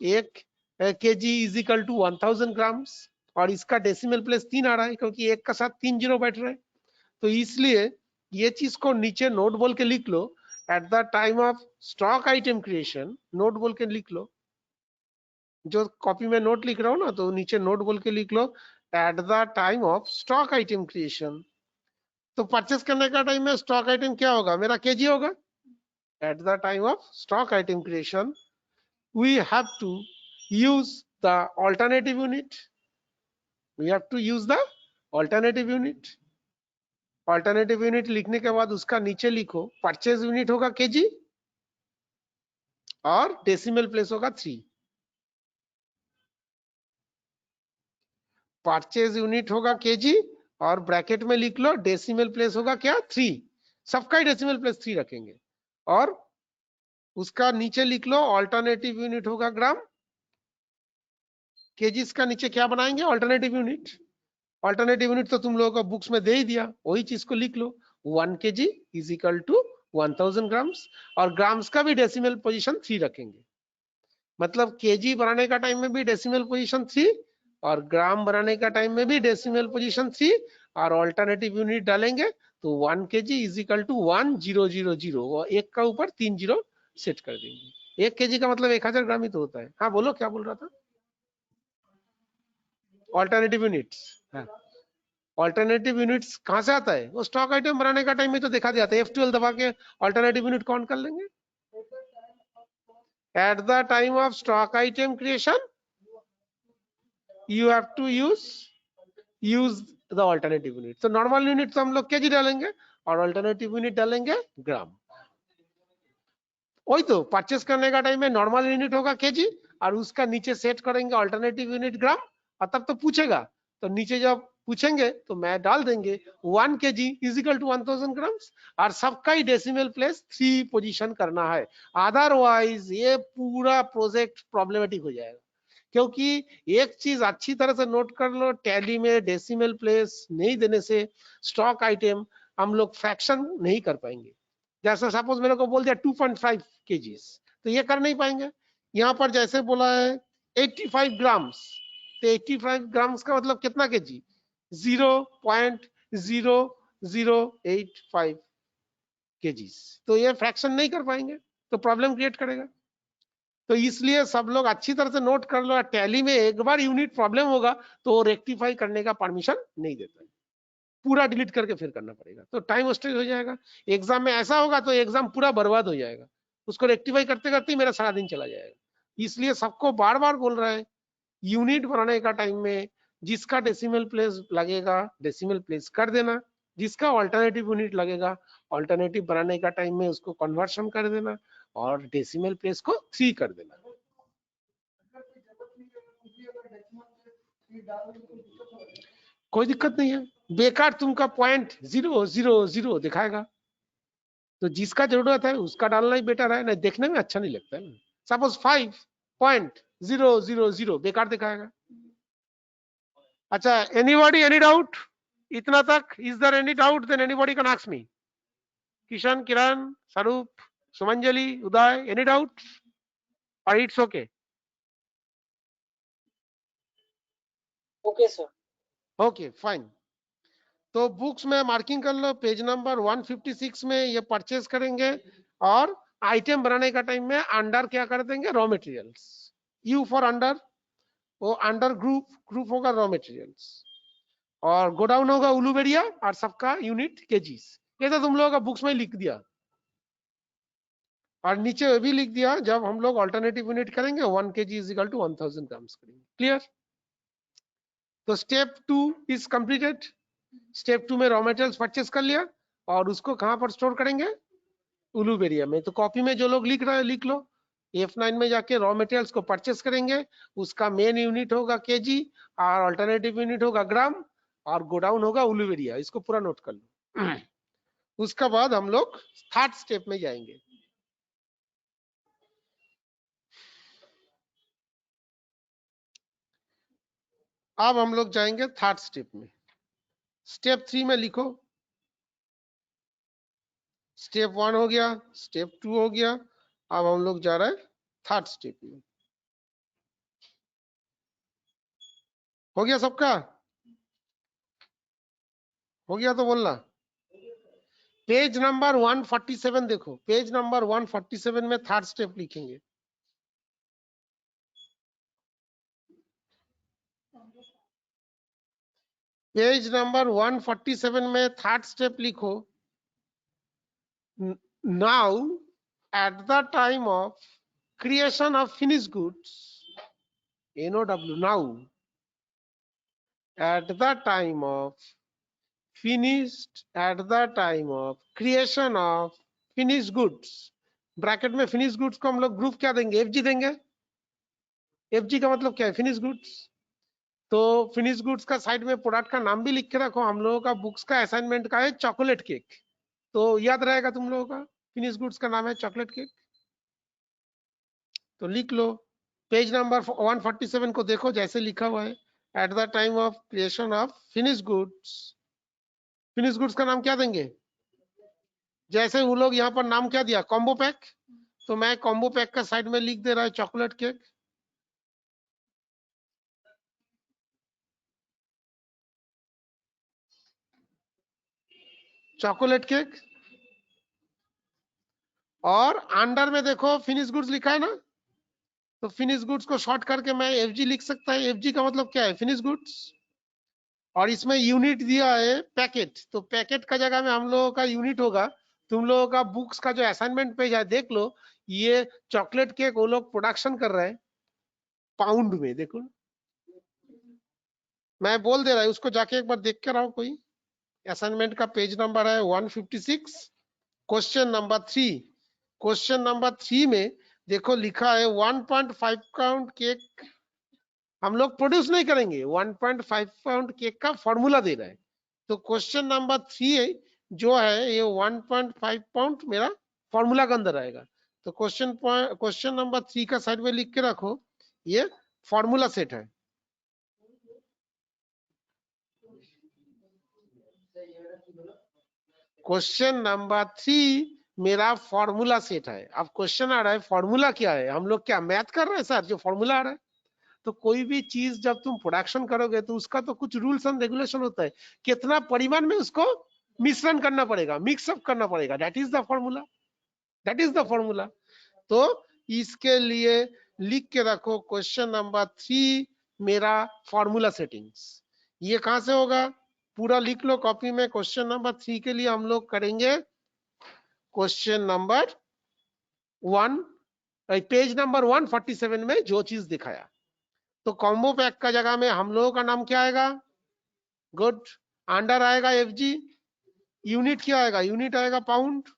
1 kg is equal to 1000 grams, और इसका डेसिमल प्लेस 3 आ रहा है क्योंकि एक का साथ 3 जीरो बैठ रहे हैं। तो इसलिए ये चीज को नीचे नोट बोल के लिख लो, at the time of stock item creation, note बोल के लिख लो। जो कॉपी में नोट लिख रहा हूँ ना, तो नीचे नोट बोल के लिख लो at the time of stock item creation. तो परचेस करने का टाइम में स्टॉक आइटम क्या होगा, मेरा केजी होगा। At the time of stock item creation we have to use the alternative unit, we have to use the alternative unit। alternative unit लिखने के बाद उसका नीचे लिखो परचेज यूनिट होगा केजी और डेसिमल प्लेस होगा 3। परचेज यूनिट होगा केजी और ब्रैकेट में लिख लो डेसिमल प्लेस होगा क्या, 3। सबका ही डेसिमल प्लेस 3 रखेंगे, और उसका नीचे लिख लो ऑल्टरनेटिव यूनिट होगा ग्राम। केजीस का नीचे क्या बनाएंगे, ऑल्टरनेटिव यूनिट। ऑल्टरनेटिव यूनिट तो तुम लोगों को बुक्स में दे ही दिया, वही चीज को लिख लो 1 kg is equal to 1000 grams, और ग्राम्स का भी डेसिमल पोजीशन 3 रखेंगे। मतलब केजी बनाने का टाइम में भी डेसिमल पोजीशन 3 और ग्राम बनाने का टाइम में भी डेसिमल पोजीशन 3, और ऑल्टरनेटिव यूनिट डालेंगे तो 1 kg इज इक्वल टू 1000, एक का ऊपर 3 जीरो सेट कर देंगे। 1 kg का मतलब 1000 ग्राम ही तो होता है। हाँ बोलो क्या बोल रहा था, ऑल्टरनेटिव यूनिट्स। हाँ, ऑल्टरनेटिव यूनिट्स कहां से आता है, वो स्टॉक आइटम बनाने का टाइम में तो दिखा दिया था, F12 दबा के ऑल्टरनेटिव यूनिट काउंट कर लेंगे। At the time of stock item creation you have to use the alternative unit. तो नॉर्मल यूनिट तो हम लोग केजी डालेंगे और ऑल्टरनेटिव यूनिट डालेंगे ग्राम। वही तो परचेस करने का टाइम में नॉर्मल यूनिट होगा केजी और उसका नीचे सेट करेंगे ऑल्टरनेटिव यूनिट ग्राम, और तब तो पूछेगा, तो नीचे जब पूछेंगे तो मैं डाल देंगे 1 kg is equal to 1000 grams, और सबका ही डेसिमल प्लेस 3 पोजीशन करना है। अदरवाइज ये पूरा प्रोजेक्ट प्रॉब्लमेटिक हो जाएगा। क्योंकि एक चीज अच्छी तरह से नोट कर लो, टैली में डेसिमल प्लेस नहीं देने से स्टॉक आइटम हम लोग फ्रैक्शन नहीं कर पाएंगे। जैसा सपोज मेरे को बोल दिया 2.5 kg, तो ये कर नहीं पाएंगे। यहाँ पर जैसे बोला है 85 ग्राम्स, तो 85 ग्राम्स का मतलब कितना केजी, 0.0085 kg, तो ये फ्रैक्शन नहीं कर पाएंगे, तो प्रॉब्लम क्रिएट करेगा। तो इसलिए सब लोग अच्छी तरह से नोट कर लो, टैली में एक बार यूनिट प्रॉब्लम होगा तो रेक्टिफाई करने का परमिशन नहीं देता है, पूरा डिलीट करके फिर करना पड़ेगा, तो टाइम वेस्टेज हो जाएगा। एग्जाम में ऐसा होगा तो एग्जाम पूरा बर्बाद हो जाएगा, उसको रेक्टिफाई करते करते मेरा सारा दिन चला जाएगा। इसलिए सबको बार बार बोल रहा है, यूनिट बनाने का टाइम में जिसका डेसिमल प्लेस लगेगा डेसिमल प्लेस कर देना, जिसका ऑल्टरनेटिव यूनिट लगेगा ऑल्टरनेटिव बनाने का टाइम में उसको कन्वर्शन कर देना, और डेसिमल प्लेस को 3 कर देना। कोई दिक्कत नहीं है, बेकार तुमका 0.000 दिखाएगा, तो जिसका जरूरत है उसका डालना ही बेटर है, नहीं देखने में अच्छा नहीं लगता है ना। सपोज 5.000 बेकार दिखाएगा। अच्छा, एनीबॉडी एनी डाउट इतना तक? Is there any doubt? Then anybody can ask me. Kishan, Kiran, Swarup, Sumanjali, Uday, any doubt और it's okay? Okay sir. Okay fine. तो बुक्स में मार्किंग कर लो, पेज नंबर 156 में ये परचेज करेंगे, और आइटम बनाने का टाइम में अंडर क्या कर देंगे? Raw materials. You for under, वो अंडर ग्रुप होगा रॉ मटेरियल्स, और गोडाउन होगा उलूबेरिया, और सबका यूनिट केजीस। ये तो तुम लोगों का बुक्स में लिख दिया, और नीचे भी लिख दिया जब हम लोग अल्टरनेटिव यूनिट करेंगे 1 kg is equal to 1000 grams करेंगे। क्लियर? तो स्टेप 2 इज कंप्लीटेड। स्टेप 2 में रॉ मटेरियल्स परचेस कर लिया, और उसको कहां पर स्टोर करेंगे? उलूबेरिया में। तो कॉपी में जो लोग लिख रहे हैं लिख लो, F9 में जाके रॉ मटेरियल्स को परचेस करेंगे, उसका मेन यूनिट होगा केजी और अल्टरनेटिव यूनिट होगा ग्राम, और गोडाउन होगा उलूबेरिया। इसको पूरा नोट कर लो। उसके बाद हम लोग थर्ड स्टेप में जाएंगे। अब हम लोग जाएंगे थर्ड स्टेप में। स्टेप 3 में लिखो, स्टेप 1 हो गया, स्टेप 2 हो गया, अब हम लोग जा रहे हैं थर्ड स्टेप में। हो गया सबका? हो गया तो बोलना। पेज नंबर 147 देखो, पेज नंबर 147 में थर्ड स्टेप लिखेंगे। पेज नंबर 147 में थर्ड स्टेप लिखो, now at the time of creation of finished goods, NOW, now at the time of creation of finished goods, bracket में फिनिश गुड्स को हम लोग group क्या देंगे? FG देंगे। FG का मतलब क्या है? Finish goods. तो फिनिश गुड्स का साइड में प्रोडक्ट का नाम भी लिख के रखो। हम लोगों का बुक्स का असाइनमेंट का है चॉकलेट केक, तो याद रहेगा तुम लोगों का, फिनिश गुड्स का नाम है चॉकलेट केक, तो लिख लो। पेज नंबर 147 को देखो, जैसे लिखा हुआ है, eight the time of creation of finish goods. Finish goods का नाम क्या देंगे? जैसे वो लोग यहाँ पर नाम क्या दिया? कॉम्बो पैक, तो मैं कॉम्बो पैक का साइड में लिख दे रहा है चॉकलेट केक। चॉकलेट केक, और अंडर में देखो फिनिश गुड्स लिखा है ना, तो फिनिश गुड्स को शॉर्ट करके मैं FG लिख सकता है। FG का मतलब क्या है? Finish goods. और इसमें यूनिट दिया है पैकेट, तो पैकेट का जगह में हम लोगों का यूनिट होगा, तुम लोगों का बुक्स का जो असाइनमेंट पेज है देख लो, ये चॉकलेट केक वो लोग प्रोडक्शन कर रहे हैं पाउंड में, देखो मैं बोल दे रहा है, उसको जाके एक बार देख के रहो। कोई असाइनमेंट का पेज नंबर है 156, क्वेश्चन नंबर 3। क्वेश्चन नंबर 3 में देखो लिखा है 1.5 पाउंड केक हम लोग प्रोड्यूस नहीं करेंगे, 1.5 पाउंड केक का फॉर्मूला दे रहा है। तो क्वेश्चन नंबर 3 जो है ये 1.5 पाउंड मेरा फॉर्मूला के अंदर आएगा। तो क्वेश्चन नंबर 3 का साइड में लिख के रखो, ये फॉर्मूला सेट है। क्वेश्चन नंबर 3 मेरा फॉर्मूला सेट है। अब क्वेश्चन आ रहा है फॉर्मूला क्या है? हम लोग क्या मैथ कर रहे हैं सर? जो फॉर्मूला आ रहा है, तो कोई भी चीज जब तुम प्रोडक्शन करोगे तो उसका तो कुछ रूल्स एंड रेगुलेशन होता है, कितना परिमाण में उसको मिश्रण करना पड़ेगा, मिक्सअप करना पड़ेगा, that is the formula, that is the formula. तो इसके लिए लिख के रखो क्वेश्चन नंबर 3 मेरा फॉर्मूला सेटिंग्स। ये कहां से होगा, पूरा लिख लो कॉपी में। क्वेश्चन नंबर 3 के लिए हम लोग करेंगे क्वेश्चन नंबर 1, पेज नंबर 147 में जो चीज दिखाया। तो कॉम्बो पैक का जगह में हम लोगों का नाम क्या आएगा, गुड, अंडर आएगा एफजी, यूनिट क्या आएगा, यूनिट आएगा पाउंड,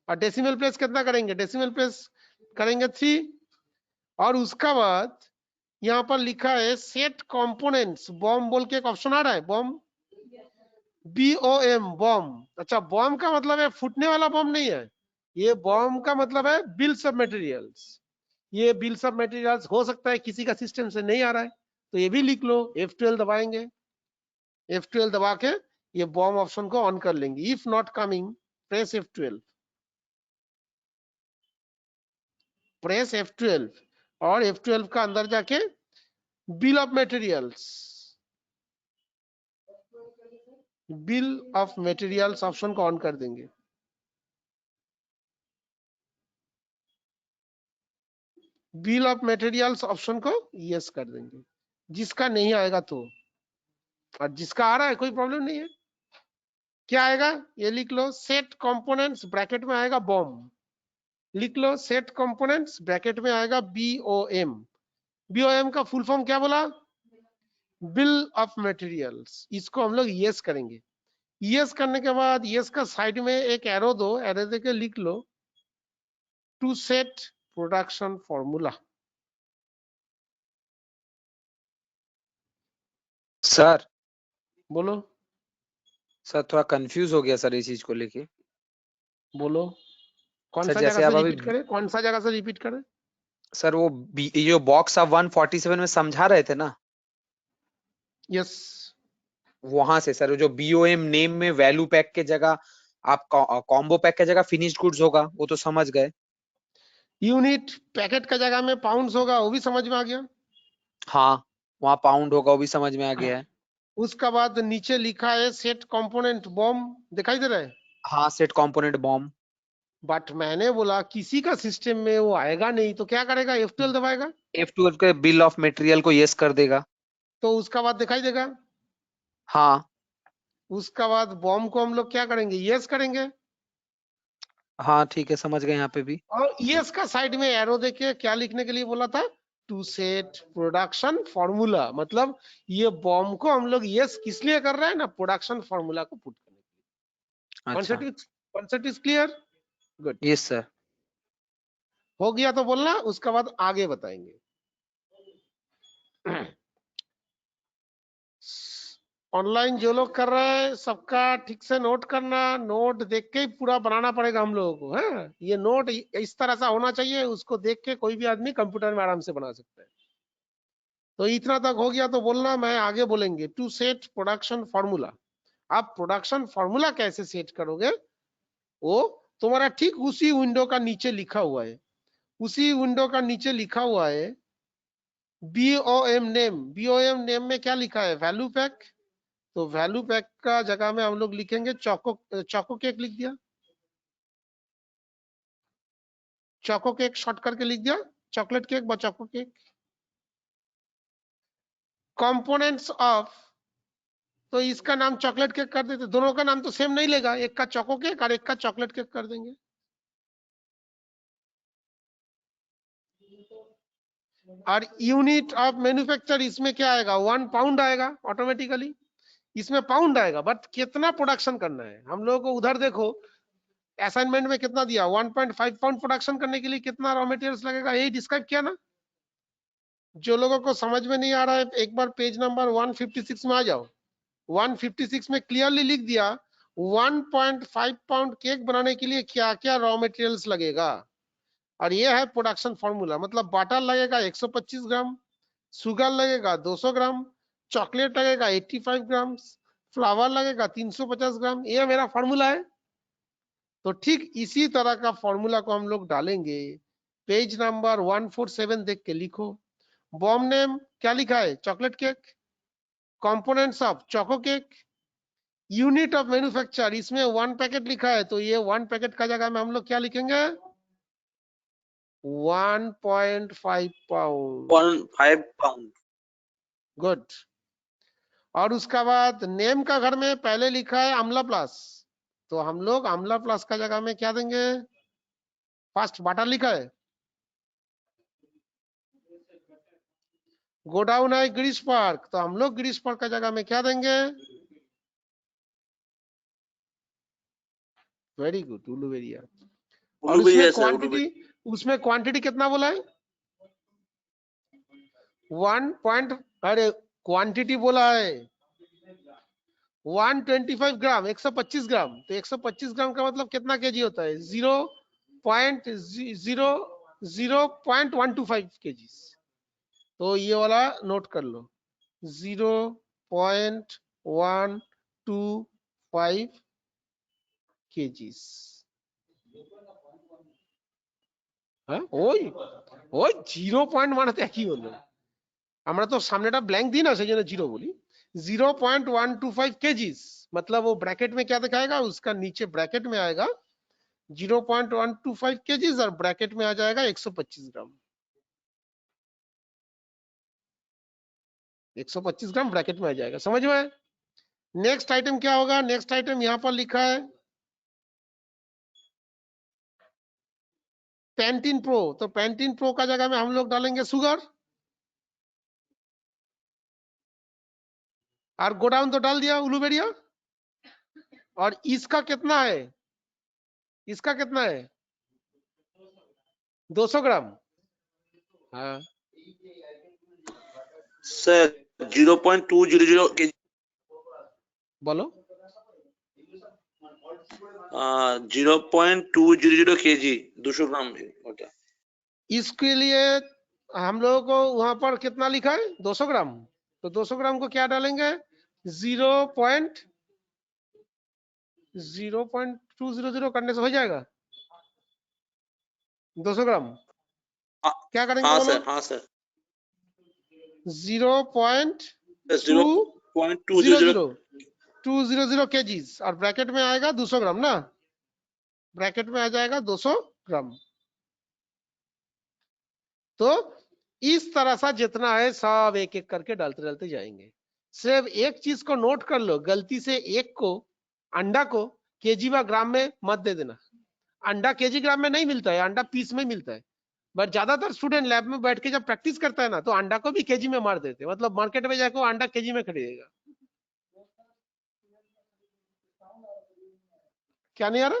और डेसिमल प्लेस कितना करेंगे, डेसिमल प्लेस करेंगे 3। और उसका बाद यहाँ पर लिखा है सेट कंपोनेंट्स बॉम्ब बोल के एक ऑप्शन आ रहा है, बॉम्ब, BOM बॉम्ब। अच्छा, बॉम्ब का मतलब है फूटने वाला बॉम्ब नहीं है, ये बॉम्ब का मतलब है बिल्स ऑफ मटेरियल्स। ये बिल्स ऑफ मटेरियल्स हो सकता है किसी का सिस्टम से नहीं आ रहा है, तो ये भी लिख लो। F12 दबाएंगे, F12 दबा के ये बॉम्ब ऑप्शन को ऑन कर लेंगे। If not coming press F12, press F12, और F12 का अंदर जाके bill of materials, bill of materials option को ऑन कर देंगे। बिल ऑफ मटेरियल्स ऑप्शन को यस कर देंगे, जिसका नहीं आएगा तो, और जिसका आ रहा है कोई प्रॉब्लम नहीं है। क्या आएगा ये लिख लो, सेट कंपोनेंट्स ब्रैकेट में आएगा बॉम्ब, लिख लो सेट कंपोनेंट्स ब्रैकेट में आएगा BOM। BOM का फुल फॉर्म क्या बोला, बिल ऑफ मटेरियल्स। इसको हम लोग यस करेंगे। यस करने के बाद यस का साइड में एक एरो दो, एरो देके लिख लो to set production formula. Sir बोलो सर थोड़ा कंफ्यूज हो गया सर इस चीज को लेके। बोलो, कौन सर सा जैसे जगह आप से अभी रिपीट करें, कौन सा जगह से रिपीट करें। सर वो ये जो बॉक्स आप 147 में समझा रहे थे ना, यस, वहां से सर जो BOM नेम में वैल्यू पैक के जगह आप कॉम्बो पैक के जगह फिनिश्ड गुड्स होगा, वो तो समझ गए। यूनिट पैकेट का जगह में पाउंड्स होगा, वो भी समझ में आ गया। हाँ, वहाँ पाउंड होगा, वो भी समझ में आ गया है। उसका बाद नीचे लिखा है सेट कंपोनेंट बॉम्ब, दिखाई दे रहा है। हाँ, सेट कंपोनेंट बॉम्ब। बट मैंने बोला किसी का सिस्टम में वो आएगा नहीं, तो क्या करेगा, F12 दबाएगा, F12 के बिल ऑफ मटेरियल को यस कर देगा। तो उसका बाद दिखाई देगा। हाँ उसका बाद बॉम्ब को हम लोग क्या करेंगे, यस करेंगे, हाँ ठीक है, समझ गए यहाँ पे भी। और यस का साइड में एरो देके क्या लिखने के लिए बोला था, टू सेट प्रोडक्शन फॉर्मूला। मतलब ये बॉम्ब को हम लोग यस किस लिए कर रहे हैं ना, प्रोडक्शन फॉर्मूला को पुट करने के लिए। अच्छा, concept is clear, good. Yes sir. हो गया तो बोलना, उसका बाद आगे बताएंगे। ऑनलाइन जो लोग कर रहे हैं सबका ठीक से नोट करना, नोट देख के ही पूरा बनाना पड़ेगा हम लोगों को, है ये नोट इस तरह से होना चाहिए, उसको देख के कोई भी आदमी कंप्यूटर में आराम से बना सकता है। तो इतना तक हो गया तो बोलना, मैं आगे बोलेंगे टू सेट प्रोडक्शन फॉर्मूला। आप प्रोडक्शन फॉर्मूला कैसे सेट करोगे, वो तुम्हारा ठीक उसी विंडो का नीचे लिखा हुआ है, उसी विंडो का नीचे लिखा हुआ है BOM नेम। BOM नेम में क्या लिखा है, वैल्यू पैक। तो वैल्यू पैक का जगह में हम लोग लिखेंगे चोको केक लिख दिया, चोको केक शॉर्ट करके लिख दिया, चॉकलेट केक व चोको केक। कंपोनेंट्स ऑफ, तो इसका नाम चॉकलेट केक कर देते, दोनों का नाम तो सेम नहीं लेगा, एक का चोको केक और एक का चॉकलेट केक कर देंगे। और यूनिट ऑफ मैन्युफैक्चर इसमें क्या आएगा, 1 पाउंड आएगा ऑटोमेटिकली, इसमें पाउंड आएगा। बट कितना प्रोडक्शन करना है हम लोगों को, उधर देखो असाइनमेंट में कितना दिया, 1.5 पाउंड प्रोडक्शन करने के लिए कितना रॉ मटेरियल्स लगेगा, यही डिस्क्राइब किया ना। जो लोगों को समझ में नहीं आ रहा है एक बार पेज नंबर 156 में आ जाओ। 156 में क्लियरली लिख दिया 1.5 पाउंड केक बनाने के लिए क्या क्या रॉ मटेरियल्स लगेगा, और ये है प्रोडक्शन फॉर्मूला। मतलब बटर लगेगा 125 ग्राम, शुगर लगेगा 200 ग्राम, चॉकलेट लगेगा 85 ग्राम, फ्लावर लगेगा 350 ग्राम, ये मेरा फॉर्मूला है। तो ठीक इसी तरह का फॉर्मूला को हम लोग डालेंगे। पेज नंबर 147 देख के लिखो, बॉम्ब नेम क्या लिखा है, chocolate cake, components of choco cake, unit of manufacture इसमें 1 पैकेट लिखा है, तो ये 1 पैकेट का जगह में हम लोग क्या लिखेंगे, 1.5 पाउंड। 1.5 पाउंड। गुड। और उसका बाद नेम का घर में पहले लिखा है आमला प्लस, तो हम लोग आमला प्लस का जगह में क्या देंगे? फर्स्ट बटर लिखा है। गोडाउन है गिरीश पार्क, तो हम लोग गिरीश पार्क का जगह में क्या देंगे? Very good, Uluberia. और उसमें क्वांटिटी कितना बोला है? 1. क्वांटिटी बोला है 125 ग्राम, 125 ग्राम। तो 125 ग्राम का मतलब कितना केजी होता है? 0.125 केजी। तो ये वाला नोट कर लो, 0.125 केजी। ওই 0.1 একই হলো, আমরা তো সামনেটা ব্ল্যাঙ্ক দিই না, সেই জন্য 0 বলি। 0.125 केजीज, मतलब वो ब्रैकेट में क्या दिखाएगा? उसका नीचे ब्रैकेट में आएगा 0.125 केजीज और ब्रैकेट में आ जाएगा 125 ग्राम। 125 ग्राम ब्रैकेट में आ जाएगा, समझ में? नेक्स्ट आइटम क्या होगा? नेक्स्ट आइटम यहाँ पर लिखा है पैंटीन प्रो, तो पैंटीन प्रो का जगह में हम लोग डालेंगे शुगर, और गोडाउन तो डाल दिया उलुबेरिया। और इसका कितना है? इसका कितना है? 200 ग्राम। हाँ सर 0.200 केजी। बोलो। 0.200 केजी, 200 ग्राम होता है। इसके लिए हम लोगों को वहां पर कितना लिखा है? 200 ग्राम। तो 200 ग्राम को क्या डालेंगे? 0.200 करने से हो जाएगा 200 ग्राम। क्या करेंगे? हाँ बोलो। सर, हाँ सर। 0.200 केजीज, और ब्रैकेट में आएगा 200 ग्राम ना, ब्रैकेट में आ जाएगा 200 ग्राम। तो इस तरह से जितना है सब एक एक करके डालते डालते जाएंगे। सिर्फ एक चीज को नोट कर लो, गलती से अंडा को केजी व ग्राम में मत दे देना। अंडा केजी ग्राम में नहीं मिलता है, अंडा पीस में मिलता है। बट ज्यादातर स्टूडेंट लैब में बैठ के जब प्रैक्टिस करता है ना, तो अंडा को भी केजी में मार देते हैं, मतलब मार्केट में जाकर अंडा केजी में खरीदेगा। क्या नहीं आ रहा?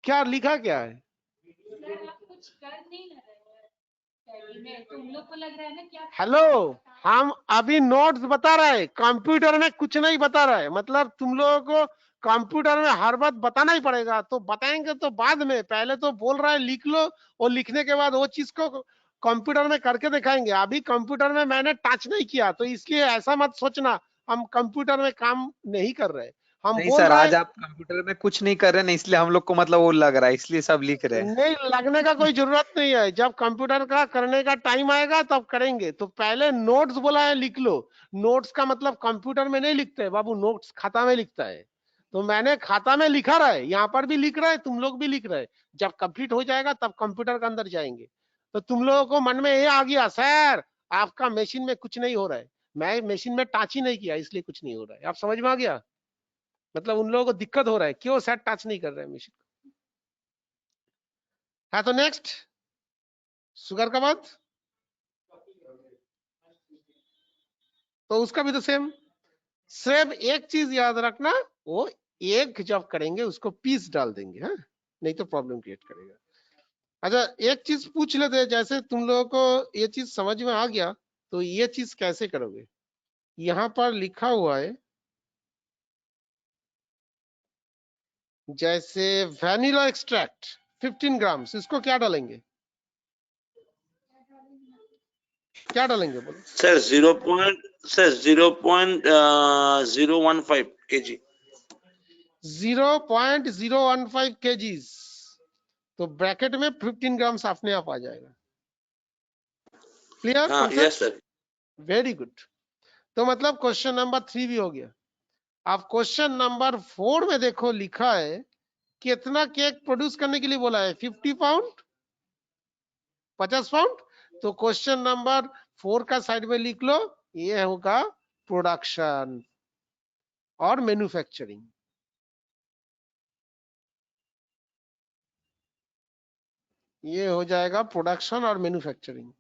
क्या लिखा क्या है? हेलो, हम अभी नोट्स बता रहे हैं, कंप्यूटर में कुछ नहीं बता रहा है। मतलब तुम लोगों को कंप्यूटर में हर बात बताना ही पड़ेगा, तो बताएंगे तो बाद में, पहले तो बोल रहा है लिख लो, और लिखने के बाद वो चीज को कंप्यूटर में करके दिखाएंगे। अभी कंप्यूटर में मैंने टच नहीं किया, तो इसलिए ऐसा मत सोचना हम कंप्यूटर में काम नहीं कर रहे। हम नहीं बोल सर, रहे आज आप कंप्यूटर में कुछ नहीं कर रहे ना, इसलिए हम लोग को मतलब वो लग रहा है, इसलिए सब लिख रहे हैं। नहीं, लगने का कोई जरूरत नहीं है। जब कंप्यूटर का करने का टाइम आएगा तब करेंगे। तो पहले नोट्स बोला है लिख लो। नोट्स का मतलब कंप्यूटर में नहीं लिखते है बाबू, नोट्स खाता में लिखता है। तो मैंने खाता में लिखा रहा है, यहाँ पर भी लिख रहा है, तुम लोग भी लिख रहे हैं। जब कंप्लीट हो जाएगा तब कंप्यूटर के अंदर जाएंगे। तो तुम लोगों को मन में ये आ गया, सर आपका मशीन में कुछ नहीं हो रहा है। मैं मशीन में टच ही नहीं किया, इसलिए कुछ नहीं हो रहा है। आप समझ में आ गया? मतलब उन लोगों को दिक्कत हो रहा है, क्यों सर टच नहीं कर रहे हैं मशीन। है तो नेक्स्ट शुगर का बाद, तो उसका भी तो सेम। सिर्फ एक चीज याद रखना, वो एक जब करेंगे उसको पीस डाल देंगे, हाँ? नहीं तो प्रॉब्लम क्रिएट करेगा। अच्छा, एक चीज पूछ लेते हैं, जैसे तुम लोगों को ये चीज समझ में आ गया, तो ये चीज कैसे करोगे? यहाँ पर लिखा हुआ है जैसे वैनिला एक्सट्रैक्ट 15 ग्राम, इसको क्या डालेंगे? क्या डालेंगे बोलो? Sir 0.015 KG. 0.015 केजीज, तो ब्रैकेट में 15 ग्राम अपने आप आ जाएगा। क्लियर? हाँ, यस सर। Very good. तो मतलब क्वेश्चन नंबर 3 भी हो गया। अब क्वेश्चन नंबर 4 में देखो लिखा है कितना केक प्रोड्यूस करने के लिए बोला है? 50 पाउंड, 50 पाउंड। तो क्वेश्चन नंबर 4 का साइड में लिख लो, ये होगा प्रोडक्शन और मैन्युफैक्चरिंग। ये हो जाएगा प्रोडक्शन और मैन्युफैक्चरिंग।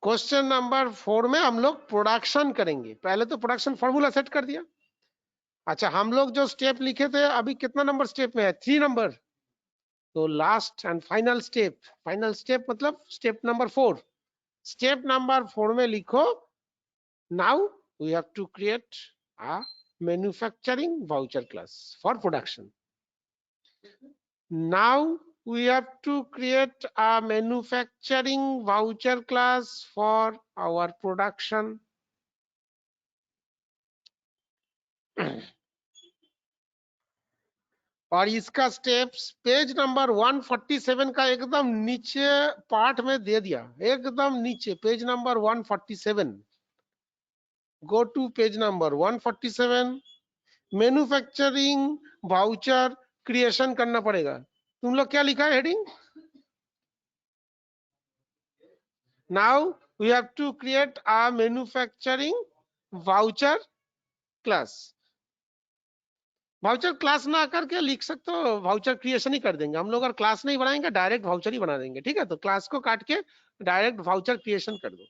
क्वेश्चन नंबर 4 में हम लोग प्रोडक्शन करेंगे। पहले तो प्रोडक्शन फॉर्मूला सेट कर दिया। अच्छा, हम लोग जो स्टेप लिखे थे, अभी कितना नंबर स्टेप में है? 3 नंबर। तो last and final step, final step मतलब स्टेप नंबर 4। स्टेप नंबर 4 में लिखो, now we have to create a manufacturing voucher class for production. Now we have to create a manufacturing voucher class for our production. और इसका steps page number 147 का एकदम नीचे part में दे दिया, एकदम नीचे page number 147। Go to page number 147। Manufacturing voucher creation करना पड़ेगा। तुम लोग क्या लिखा है heading? Now we have to create a manufacturing voucher class. Voucher class ना करके लिख सकते हो, वाउचर क्रिएशन ही कर देंगे हम लोग। और क्लास नहीं बनाएंगे, डायरेक्ट वाउचर ही बना देंगे। ठीक है, तो क्लास को काट के डायरेक्ट वाउचर क्रिएशन कर दो।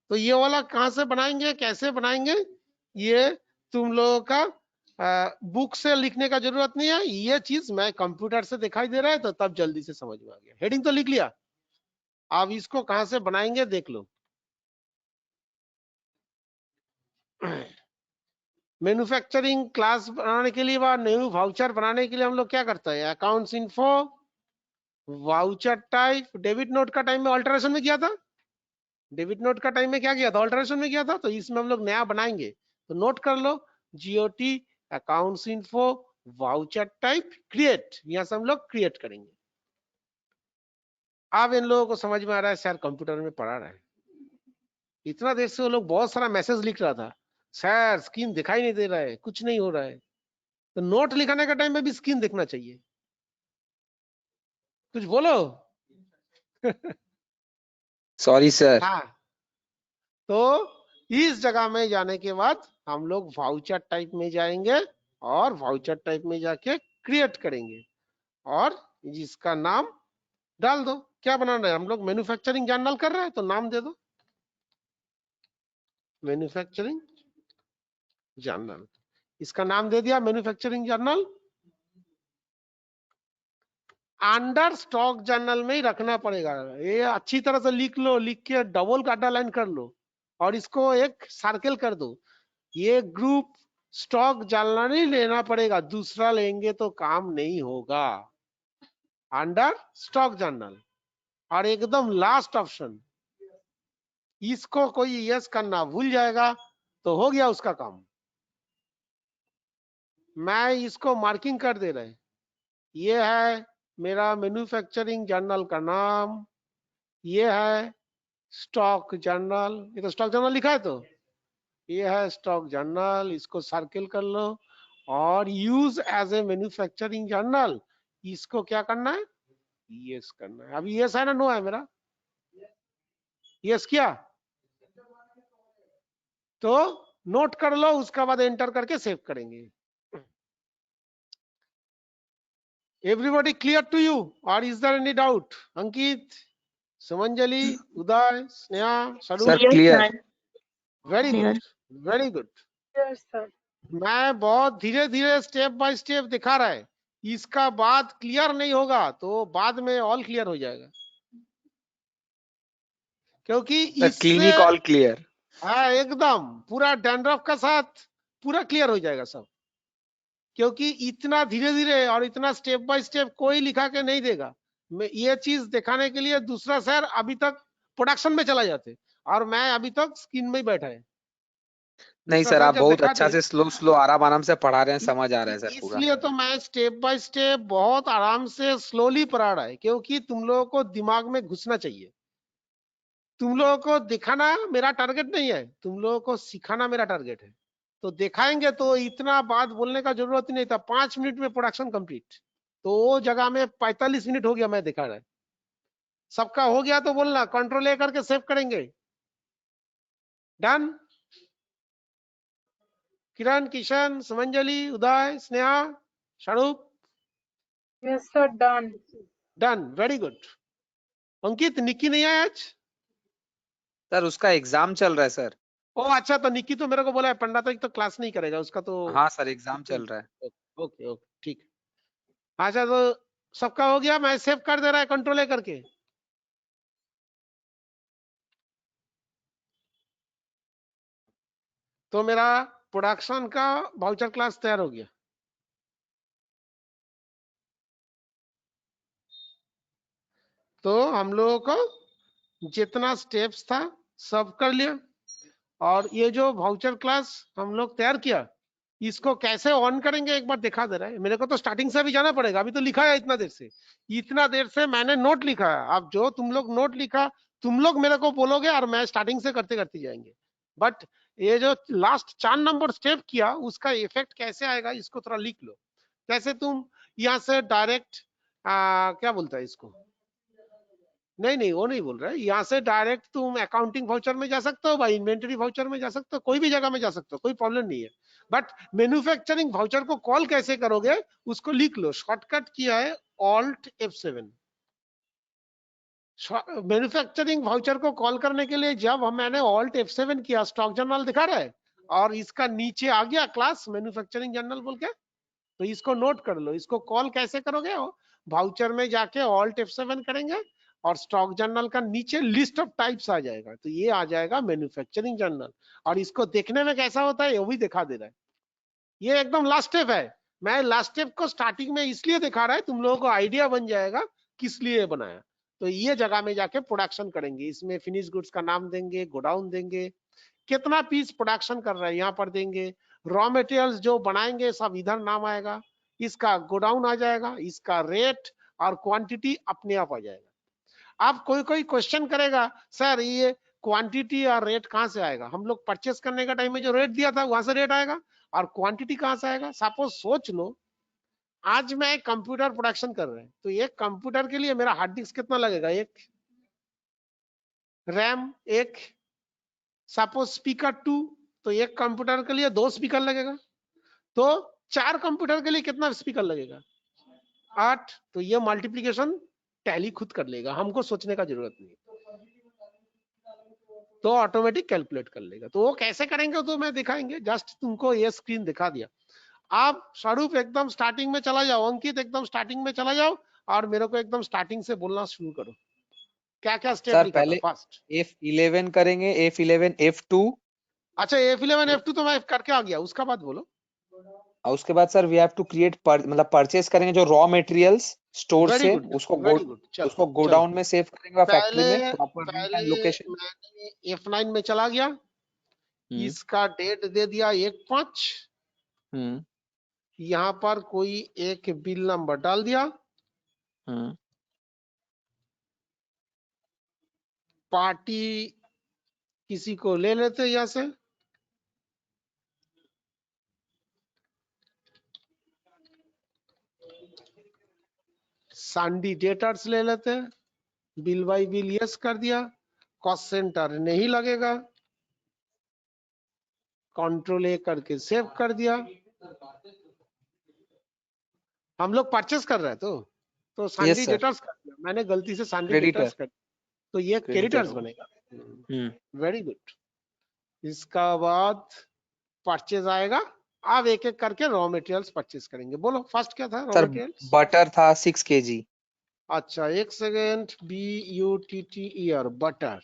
तो ये वाला कहां से बनाएंगे, कैसे बनाएंगे, ये तुम लोगों का बुक से लिखने का जरूरत नहीं है। ये चीज मैं कंप्यूटर से दिखाई दे रहा है, तो तब जल्दी से समझ में आ गया। हेडिंग तो लिख लिया, अब इसको कहां से बनाएंगे देख लो। मैन्युफैक्चरिंग क्लास बनाने के लिए, न्यू वाउचर बनाने के लिए हम लोग क्या करते हैं? Accounts info, voucher type. Debit note का टाइम में अल्टरेशन में किया था, डेबिट नोट का टाइम में क्या किया था? अल्टरेशन में किया था। तो इसमें हम लोग नया बनाएंगे, तो नोट कर लो, GOT accounts info voucher type create. यहां से हम लोग क्रिएट करेंगे। अब इन लोगों को समझ में आ रहा है, सर कंप्यूटर में पढ़ा रहा है। इतना देर से वो लोग बहुत सारा मैसेज लिख रहा था, सर स्क्रीन दिखाई नहीं दे रहा है, कुछ नहीं हो रहा है। तो नोट लिखाने का टाइम में भी स्क्रीन देखना चाहिए। कुछ बोलो। Sorry sir. हाँ, तो इस जगह में जाने के बाद हम लोग वाउचर टाइप में जाएंगे और वाउचर टाइप में जाके क्रिएट करेंगे और जिसका नाम डाल दो। क्या बनाना है? हम लोग मैन्युफैक्चरिंग जर्नल कर रहे हैं, तो नाम दे दो मैन्युफैक्चरिंग जर्नल। इसका नाम दे दिया manufacturing journal. Under stock journal में ही रखना पड़ेगा। ये अच्छी तरह से लिख लो, लिख के डबल काटा लाइन कर लो और इसको एक सर्कल कर दो। ये ग्रुप स्टॉक जर्नल नहीं लेना पड़ेगा, दूसरा लेंगे तो काम नहीं होगा। Under stock journal. और एकदम लास्ट ऑप्शन, इसको कोई यस करना भूल जाएगा तो हो गया उसका काम। मैं इसको मार्किंग कर दे रहे, ये है मेरा मैन्युफैक्चरिंग जर्नल का नाम, ये है स्टॉक जर्नल। ये तो स्टॉक जर्नल लिखा है, तो ये है स्टॉक जर्नल। इसको सर्किल कर लो और use as a manufacturing journal. इसको क्या करना है? यस करना है। अभी यस है ना, नो है मेरा? यस किया तो नोट कर लो, उसके बाद एंटर करके सेव करेंगे। एवरीबॉडी क्लियर टू यू और is there any doubt? Ankit, Sumanjali, Uday, Sneha, sir Yes, clear. sir. Very Clear. Good, very good. Yes, sir. मैं बहुत धीरे धीरे स्टेप बाय स्टेप दिखा रहा है। इसका बाद क्लियर नहीं होगा तो बाद में ऑल क्लियर हो जाएगा, क्योंकि सर इससे क्लिनिक ऑल क्लियर। हाँ एकदम पूरा डैंड्रफ का साथ पूरा क्लियर हो जाएगा सब। क्योंकि इतना धीरे धीरे और इतना स्टेप बाय स्टेप कोई लिखा के नहीं देगा। मैं ये चीज दिखाने के लिए दूसरा सर अभी तक प्रोडक्शन में चला जाते और मैं अभी तक स्क्रीन में ही बैठा है। नहीं दूसरा सर, सर आप जब बहुत दिखा अच्छा दे, से स्लो स्लो आराम आराम से पढ़ा रहे हैं, समझ आ रहा है सर पूरा। इसलिए तो मैं स्टेप बाय स्टेप बहुत आराम से स्लोली पढ़ा रहा है, क्योंकि तुम लोगों को दिमाग में घुसना चाहिए। तुम लोगों को दिखाना मेरा टारगेट नहीं है, तुम लोगों को सिखाना मेरा टारगेट है। तो दिखाएंगे तो इतना बात बोलने का जरूरत ही नहीं था, 5 मिनट में प्रोडक्शन कंप्लीट। तो वो जगह में 45 मिनट हो गया मैं दिखा रहा है। सबका हो गया तो बोलना, कंट्रोल ए करके सेव करेंगे। Done. Kiran, Kishan, Sumanjali, Uday, Sneha, Shahrukh, Yes, sir. Done. Done, very good. Ankit, Nikki नहीं आया आज? सर उसका एग्जाम चल रहा है सर। ओ अच्छा, तो निक्की तो मेरे को बोला है 15 तारीख तो क्लास नहीं करेगा उसका तो। हाँ सर एग्जाम चल रहा है। ओके ओके ठीक है। अच्छा तो सबका हो गया, मैं सेव कर दे रहा है कंट्रोल ए करके। तो मेरा प्रोडक्शन का वाउचर क्लास तैयार हो गया। तो हम लोगों को जितना स्टेप्स था सब कर लिया। और ये जो वाउचर क्लास हम लोग तैयार किया, इसको कैसे ऑन करेंगे एक बार दिखा दे रहा है। मेरे को तो स्टार्टिंग से भी जाना पड़ेगा, अभी तो लिखा है इतना देर से मैंने नोट लिखा है। अब जो तुम लोग नोट लिखा, तुम लोग मेरे को बोलोगे और मैं स्टार्टिंग से करते करते जाएंगे। बट ये जो लास्ट 4 नंबर स्टेप किया, उसका इफेक्ट कैसे आएगा इसको थोड़ा लिख लो। कैसे तुम यहाँ से डायरेक्ट क्या बोलता है इसको, नहीं वो नहीं बोल रहा है, यहाँ से डायरेक्ट तुम अकाउंटिंग वाउचर में जा सकते हो भाई, इन्वेंटरी वाउचर में जा सकते हो, कोई भी जगह में जा सकते हो, कोई प्रॉब्लम नहीं है। बट मैन्युफैक्चरिंग वाउचर को कॉल कैसे करोगे उसको लिख लो। शॉर्टकट किया है Alt F7। मैन्युफैक्चरिंग वाउचर को कॉल करने के लिए जब मैंने Alt F7 किया, स्टॉक जर्नल दिखा रहा है और इसका नीचे आ गया क्लास मैन्युफैक्चरिंग जर्नल बोल के, तो इसको नोट कर लो। इसको कॉल कैसे करोगे, वाउचर में जाके Alt F7 करेंगे और स्टॉक जर्नल का नीचे लिस्ट ऑफ टाइप्स आ जाएगा, तो ये आ जाएगा मैन्युफैक्चरिंग जर्नल। और इसको देखने में कैसा होता है वो भी दिखा दे रहा है। ये एकदम लास्ट स्टेप है। मैं लास्ट स्टेप को स्टार्टिंग में इसलिए दिखा रहा है, तुम लोगों को आइडिया बन जाएगा किस लिए बनाया। तो ये जगह में जाके प्रोडक्शन करेंगे, इसमें फिनिश गुड्स का नाम देंगे, गोडाउन देंगे, कितना पीस प्रोडक्शन कर रहा है यहाँ पर देंगे, रॉ मटेरियल्स जो बनाएंगे सब इधर नाम आएगा, इसका गोडाउन आ जाएगा, इसका रेट और क्वांटिटी अपने आप आ जाएगा। आप कोई क्वेश्चन करेगा, सर ये क्वांटिटी और रेट कहाँ से आएगा? हम लोग परचेस करने का टाइम में जो रेट दिया था वहां से रेट आएगा, और क्वांटिटी कहाँ से आएगा? सपोज सोच लो आज मैं कंप्यूटर प्रोडक्शन कर रहे हैं, तो एक कंप्यूटर के लिए मेरा हार्ड डिस्क कितना लगेगा? एक रैम, एक सपोज स्पीकर 2, तो एक कंप्यूटर के लिए 2 स्पीकर लगेगा। तो 4 कंप्यूटर के लिए कितना स्पीकर लगेगा? 8। तो ये मल्टीप्लीकेशन टैली खुद कर लेगा, हमको सोचने का जरूरत नहीं, तो ऑटोमेटिक कैलकुलेट कर लेगा। तो वो कैसे करेंगे तो मैं दिखाएंगे, जस्ट तुमको ये स्क्रीन दिखा दिया। आप स्वरूप एकदम स्टार्टिंग में चला जाओ, अंकित एकदम स्टार्टिंग में चला जाओ और मेरे को एकदम स्टार्टिंग से बोलना शुरू करो। क्या क्या स्टेप सर लिखा पहले था फर्स्ट? F11 करेंगे, F11 F2। अच्छा F11 F2 तो मैं करके आ गया, उसका बाद बोलो। और उसके बाद sir we have to create मतलब परचेस करेंगे जो रॉ मटेरियल्स स्टोर वेरी से, गुड, उसको वेरी गुड। चलो उसको गोडाउन में सेव करेंगे और फैक्ट्री में पहले प्रॉपर रेट एंड पहले लोकेशन। मैंने F9 में चला गया, इसका डेट दे दिया 1/5। यहाँ पर कोई एक बिल नंबर डाल दिया, पार्टी किसी को ले लेते यहाँ से, सांडी डेटर्स ले लेते हैं, बिल बाई बिल यस कर दिया, कॉस्ट सेंटर नहीं लगेगा, कंट्रोल ए करके सेव कर दिया। हम लोग परचेस कर रहे हैं तो सांडी डेटर्स कर दिया, मैंने गलती से सांडी डेटर्स कर दिया, तो ये क्रेडिटर्स बनेगा। Very good. इसका बाद परचेज आएगा। अब एक एक करके रॉ मटेरियल्स परचेज करेंगे। बोलो फर्स्ट क्या था रॉ मटेरियल्स? बटर था 6 kg। अच्छा एक सेकेंड, BUTTER बटर।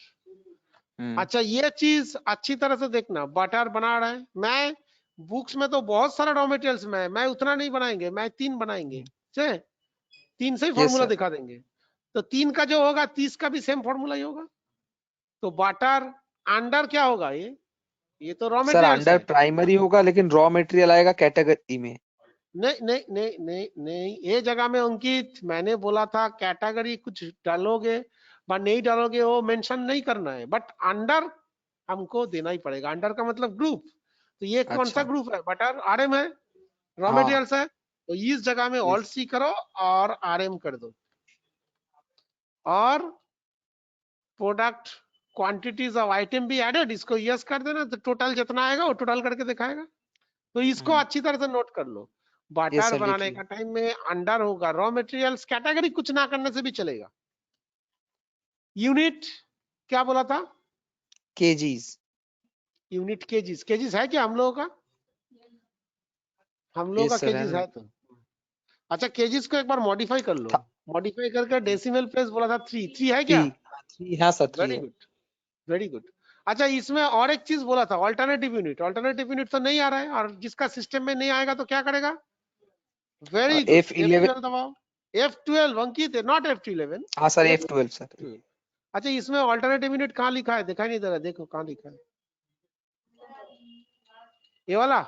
अच्छा ये चीज अच्छी तरह से देखना, बटर बना रहा है, मैं बुक्स में तो बहुत सारा रॉ मटेरियल्स में मैं उतना नहीं बनाएंगे, मैं 3 बनाएंगे, 3 से ही फॉर्मूला दिखा देंगे। तो 3 का जो होगा 30 का भी सेम फॉर्मूला ही होगा। तो बटर अंडर क्या होगा? ये तो रॉ मटेरियल अंडर प्राइमरी होगा, लेकिन रॉ मटेरियल आएगा कैटेगरी में। नहीं, ये जगह में अंकित मैंने बोला था कैटेगरी कुछ डालोगे, नहीं डालोगे वो मेंशन नहीं करना है, बट अंडर हमको देना ही पड़ेगा। अंडर का मतलब ग्रुप, तो ये कौन सा अच्छा ग्रुप है? बटर आरएम है, रॉ हाँ मटेरियल्स है, तो इस जगह में ऑल्ट yes सी करो और आरएम कर दो, और प्रोडक्ट क्वांटिटीज ऑफ आइटम भी एडेड, इसको यस कर देना, तो टोटल जितना आएगा वो टोटल करके दिखाएगा। तो इसको अच्छी तरह से नोट कर लो। yes बटर sir लिख बनाने लिया का टाइम में अंडर होगा, रॉ मटेरियल्स कैटेगरी कुछ ना करने से भी चलेगा। यूनिट क्या बोला था? kgs यूनिट केजीज, केजीज है क्या हम लोगों का? हम लोगों yes का sir केजीज है तो अच्छा, केजीज को एक बार मॉडिफाई कर लो, था मॉडिफाई करके डेसिमल प्लेस बोला था 3, 3 है क्या? 3 हाँ सर 3 वेरी है गुड, वेरी गुड। अच्छा, इसमें और एक चीज बोला था, ऑल्टरनेटिव यूनिट। ऑल्टरनेटिव यूनिट तो नहीं आ रहा है, और जिसका सिस्टम में नहीं आएगा तो क्या करेगा? वेरी गुड, F11 F12 दबाओ। F12 अंकित, नॉट F11, हाँ सर F12। F12 सर अच्छा, इसमें ऑल्टरनेटिव यूनिट कहाँ लिखा है? दिखाई नहीं दे रहा, देखो कहाँ लिखा है, ये वाला।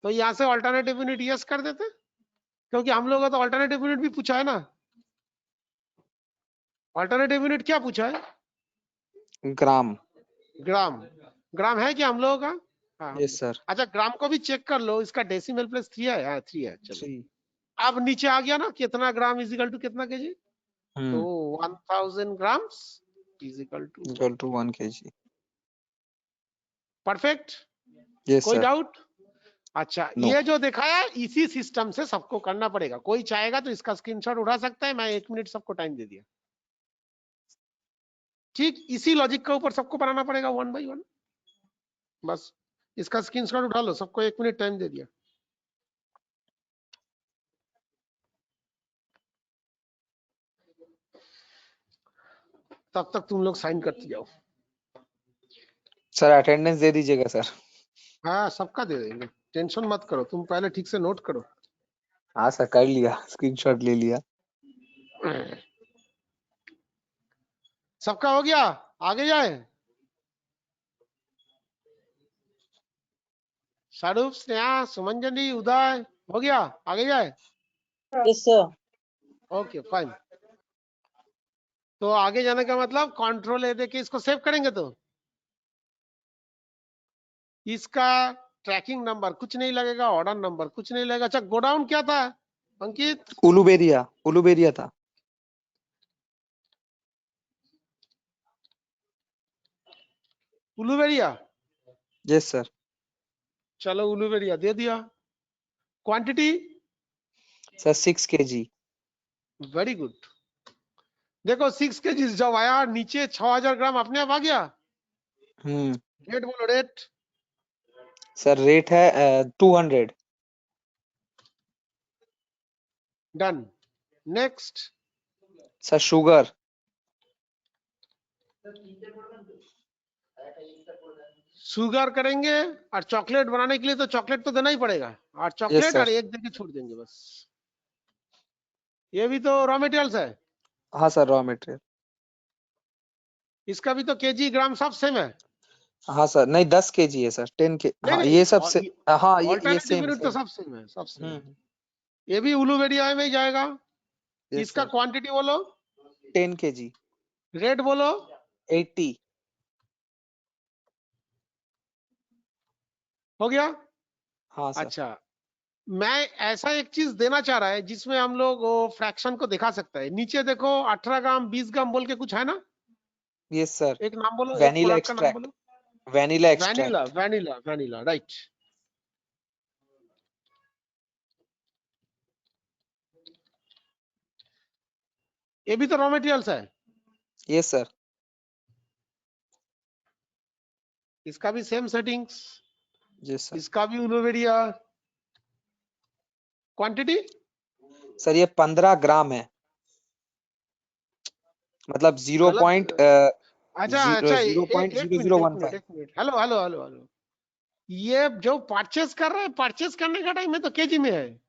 तो यहाँ से ऑल्टरनेटिव यूनिट यस कर देते, क्योंकि हम लोगों को तो ऑल्टरनेटिव यूनिट भी पूछा है ना। ऑल्टरनेटिव यूनिट क्या पूछा है? ग्राम ग्राम। ग्राम है क्या हम लोगों का? हाँ। यस सर अच्छा, ग्राम को भी चेक कर लो, इसका डेसिमल प्लेस 3 है। हाँ 3 है, चलो 3 अब नीचे आ गया ना, कितना ग्राम इज इक्वल टू कितना केजी? तो 1000 grams is equal to 1 kg perfect. Yes कोई सर डाउट? अच्छा, नो ये जो दिखाया इसी सिस्टम से सबको करना पड़ेगा। कोई चाहेगा तो इसका स्क्रीनशॉट उठा सकता है, मैं 1 मिनट सबको टाइम दे दिया। ठीक इसी लॉजिक के ऊपर सबको बनाना पड़ेगा 1 बाय 1। बस इसका स्क्रीनशॉट उठा लो, सबको 1 मिनट टाइम दे दिया। तब तक तुम लोग साइन करते जाओ। सर अटेंडेंस दे दीजिएगा सर हाँ सबका दे देंगे, टेंशन मत करो, तुम पहले ठीक से नोट करो। हाँ सर कर लिया स्क्रीनशॉट ले लिया सबका हो गया? आगे जाए। शाहरुख, स्नेहा, सुमंजनी, उदय, हो गया? आगे जाए। Yes, sir. Okay fine. तो आगे जाने का मतलब कंट्रोल ए देके इसको सेव करेंगे, तो इसका ट्रैकिंग नंबर कुछ नहीं लगेगा, ऑर्डर नंबर कुछ नहीं लगेगा। अच्छा, गोडाउन क्या था अंकित? उलुबेरिया था उलुबेरिया। यस सर चलो उलुबेरिया दे दिया। Quantity? Sir 6 kg very good. देखो 6 केजी जब आया नीचे 6000 ग्राम अपने आप आ गया। रेट बोलो, रेट। सर रेट है 200 done. Next. Sir sugar sugar करेंगे, और चॉकलेट बनाने के लिए तो चॉकलेट तो देना ही पड़ेगा, और चॉकलेट सर और एक देके छोड़ देंगे बस। ये भी तो रॉ मटेरियल्स है, हाँ सर रॉ मटेरियल इसका भी तो केजी ग्राम सब सेम है। हाँ सर नहीं 10 kg है सर 10 के नहीं हाँ नहीं, ये सब से हाँ ये ऑल्टरनेटिव सेम यूनिट तो सेम सब सेम है, सब सेम है। ये भी उलुबेरिया में ही जाएगा। यस इसका सर क्वांटिटी बोलो, 10 kg रेट बोलो। 80 हो गया? हाँ सर अच्छा, मैं ऐसा एक चीज देना चाह रहा है जिसमें हम लोग वो फ्रैक्शन को दिखा सकता है। नीचे देखो 18 ग्राम 20 ग्राम बोल के कुछ है ना? यस सर एक नाम बोलो, एक वैनिला प्रोडक्ट का नाम एक्सट्रैक्ट बोलो। Vanilla vanilla, extract vanilla, vanilla, right. ये भी तो रॉ मटेरियल्स है, यस सर इसका भी सेम सेटिंग्स, यस सर इसका भी उलुबेरिया। क्वांटिटी? सर ये 15 ग्राम है मतलब 0. अच्छा अच्छा, एक मिनट, एक 0.0015 मिनट, एक minute. Hello hello hello hello, ये जो परचेस कर रहे हैं, परचेस करने का टाइम में तो केजी में है।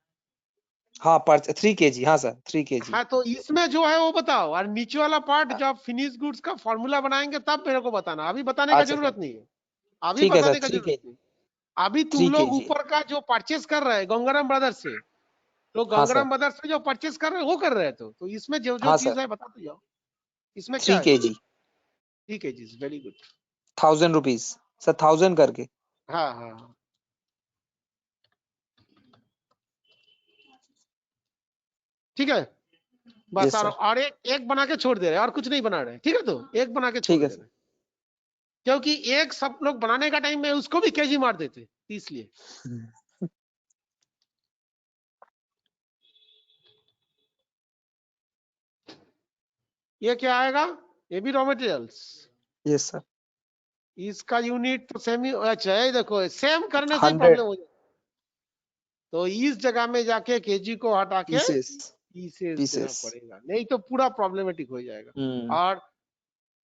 हाँ पर 3 kg हाँ सर 3 kg हाँ, तो इसमें जो है वो बताओ, और नीचे वाला पार्ट जब फिनिश गुड्स का फॉर्मूला बनाएंगे तब मेरे को बताना, अभी बताने का अच्छा जरूरत सर नहीं है। अभी ठीक है सर बताने का 3 जरूरत kg नहीं। अभी तुम 3 लोग kg ऊपर का जो परचेस कर रहे हैं गंगाराम ब्रदर्स से, तो हाँ गंगाराम सर, ब्रदर्स में जो परचेस कर रहे हैं वो कर रहे थे, तो इसमें जो जो हाँ चीज सर, है बता तो जाओ, इसमें क्या 3 है? kg, 3 kgs, very good. 1000 rupees sir, 1000 करके। हाँ हाँ हाँ। ठीक है बस। यस सर, और एक एक बना के छोड़ दे रहे हैं और कुछ नहीं बना रहे, ठीक है, तो एक बना के छोड़ ठीक है दे रहे सर। हैं, क्योंकि एक सब लोग बनाने का टाइम में उसको भी केजी मार देते, तो इसलिए। ये क्या आएगा? ये भी रॉ मटेरियल्स। यस सर, इसका यूनिट तो सेम ही, अच्छा ये देखो सेम करने से ही 100 प्रॉब्लम हो जाए, तो इस जगह में जाके केजी को हटा के पीसेस, पीसेस देना पीसेस। पड़ेगा, नहीं तो पूरा प्रॉब्लमेटिक हो जाएगा। और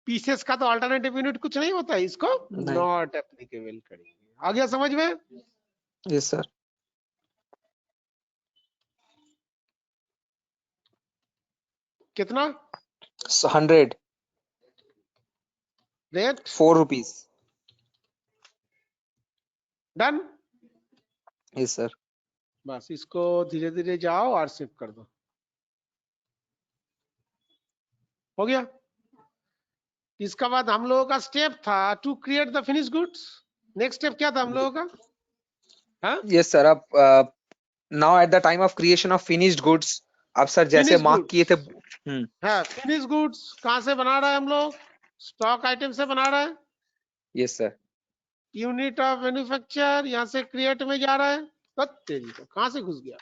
पीसेस का तो अल्टरनेटिव यूनिट कुछ नहीं होता है, इसको नहीं, नॉट एप्लीकेबल करेंगे। आ गया समझ में? यस सर, कितना 100, rate? 4 rupees. Done. Yes sir, बस इसको धीरे धीरे जाओ और शिफ्ट कर दो, हो गया। इसका बाद हम लोगों का स्टेप था to create the finish goods. Next step क्या था हम लोगों का? हाँ, यस सर। अब now at the time of creation of finished goods, अब सर जैसे फिनिश मार्क किए थे। गुड्स। हाँ, फिनिश गुड्स कहाँ से बना रहे हैं हम लोग? स्टॉक आइटम से बना रहे हैं। Yes sir, unit of manufacture यहाँ से क्रिएट में जा रहा है। तो तेरी को कहाँ से घुस गया?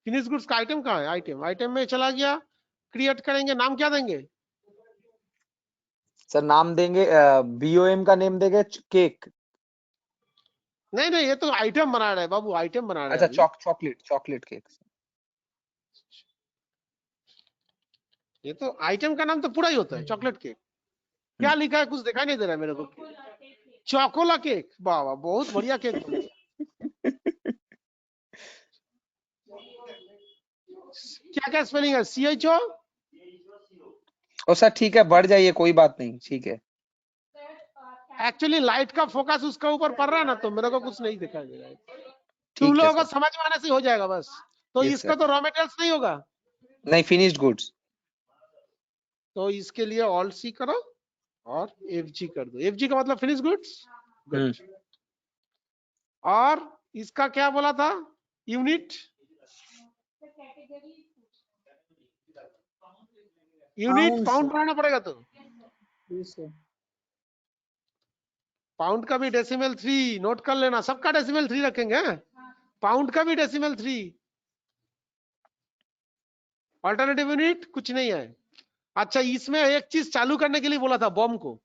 फिनिश गुड्स का आइटम कहाँ है? आइटम, आइटम में चला गया। क्रिएट करेंगे, नाम क्या देंगे? सर नाम देंगे, बीओएम का नेम देंगे केक। नहीं नहीं, ये तो आइटम बना रहे हैं बाबू, आइटम बना रहे हैं अच्छा, अभी। Chocolate cake. ये तो आइटम का नाम तो पूरा ही होता है, चॉकलेट केक। क्या लिखा है कुछ दिखाई नहीं दे रहा है मेरे को। चॉकोला केक, वाह वाह, बहुत बढ़िया केक बना। क्या क्या स्पेलिंग है? CHO? ओ सर ठीक है, बढ़ जाइए, कोई बात नहीं, ठीक है। एक्चुअली लाइट का फोकस उसका ऊपर पड़ रहा है ना, तो मेरे को कुछ नहीं दिखाई दे रहा है। तुम ठीक है लोगों को सर, समझ में आने से हो जाएगा बस। तो यस इसका सर। तो रॉ मटेरियल्स नहीं होगा, नहीं, फिनिश्ड गुड्स। तो इसके लिए ऑल सी करो और FG कर दो। FG का मतलब फिनिश गुड्स। गुड। और इसका क्या बोला था? यूनिट, यूनिट पाउंड बनाना पड़ेगा। तो पाउंड का भी डेसिमल 3 नोट कर लेना, सबका डेसिमल 3 रखेंगे। पाउंड का भी डेसिमल 3। अल्टरनेटिव यूनिट कुछ नहीं है। अच्छा, इसमें एक चीज चालू करने के लिए बोला था, बॉम्ब को,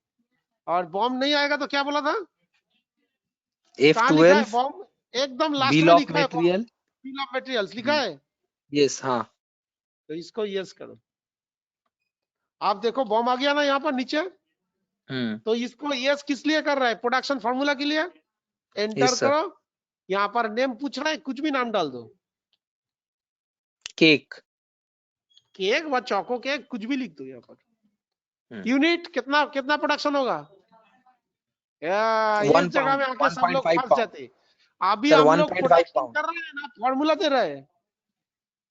और बॉम्ब नहीं आएगा तो क्या बोला था? कहाँ लिखा है F12 बॉम्ब? एकदम लास्ट बिल में ऑफ लिखा है bomb. Material. Bill of materials लिखा है, यस, हाँ। तो इसको यस करो। आप देखो बॉम्ब आ गया ना यहाँ पर नीचे, तो इसको यस किस लिए कर रहा है? प्रोडक्शन फार्मूला के लिए। Enter yes sir. करो, यहाँ पर नेम पूछ रहा है, कुछ भी नाम डाल दो। केक। केक व चौको केक, कुछ भी लिख दो यहाँ पर। यूनिट कितना कितना प्रोडक्शन होगा? इस जगह में आके सब लोग 1.5 फंस पाउंड जाते। अभी सर, हम लोग 1.5 प्रोडक्शन पाउंड। कर रहे हैं ना, फॉर्मूला दे रहे हैं।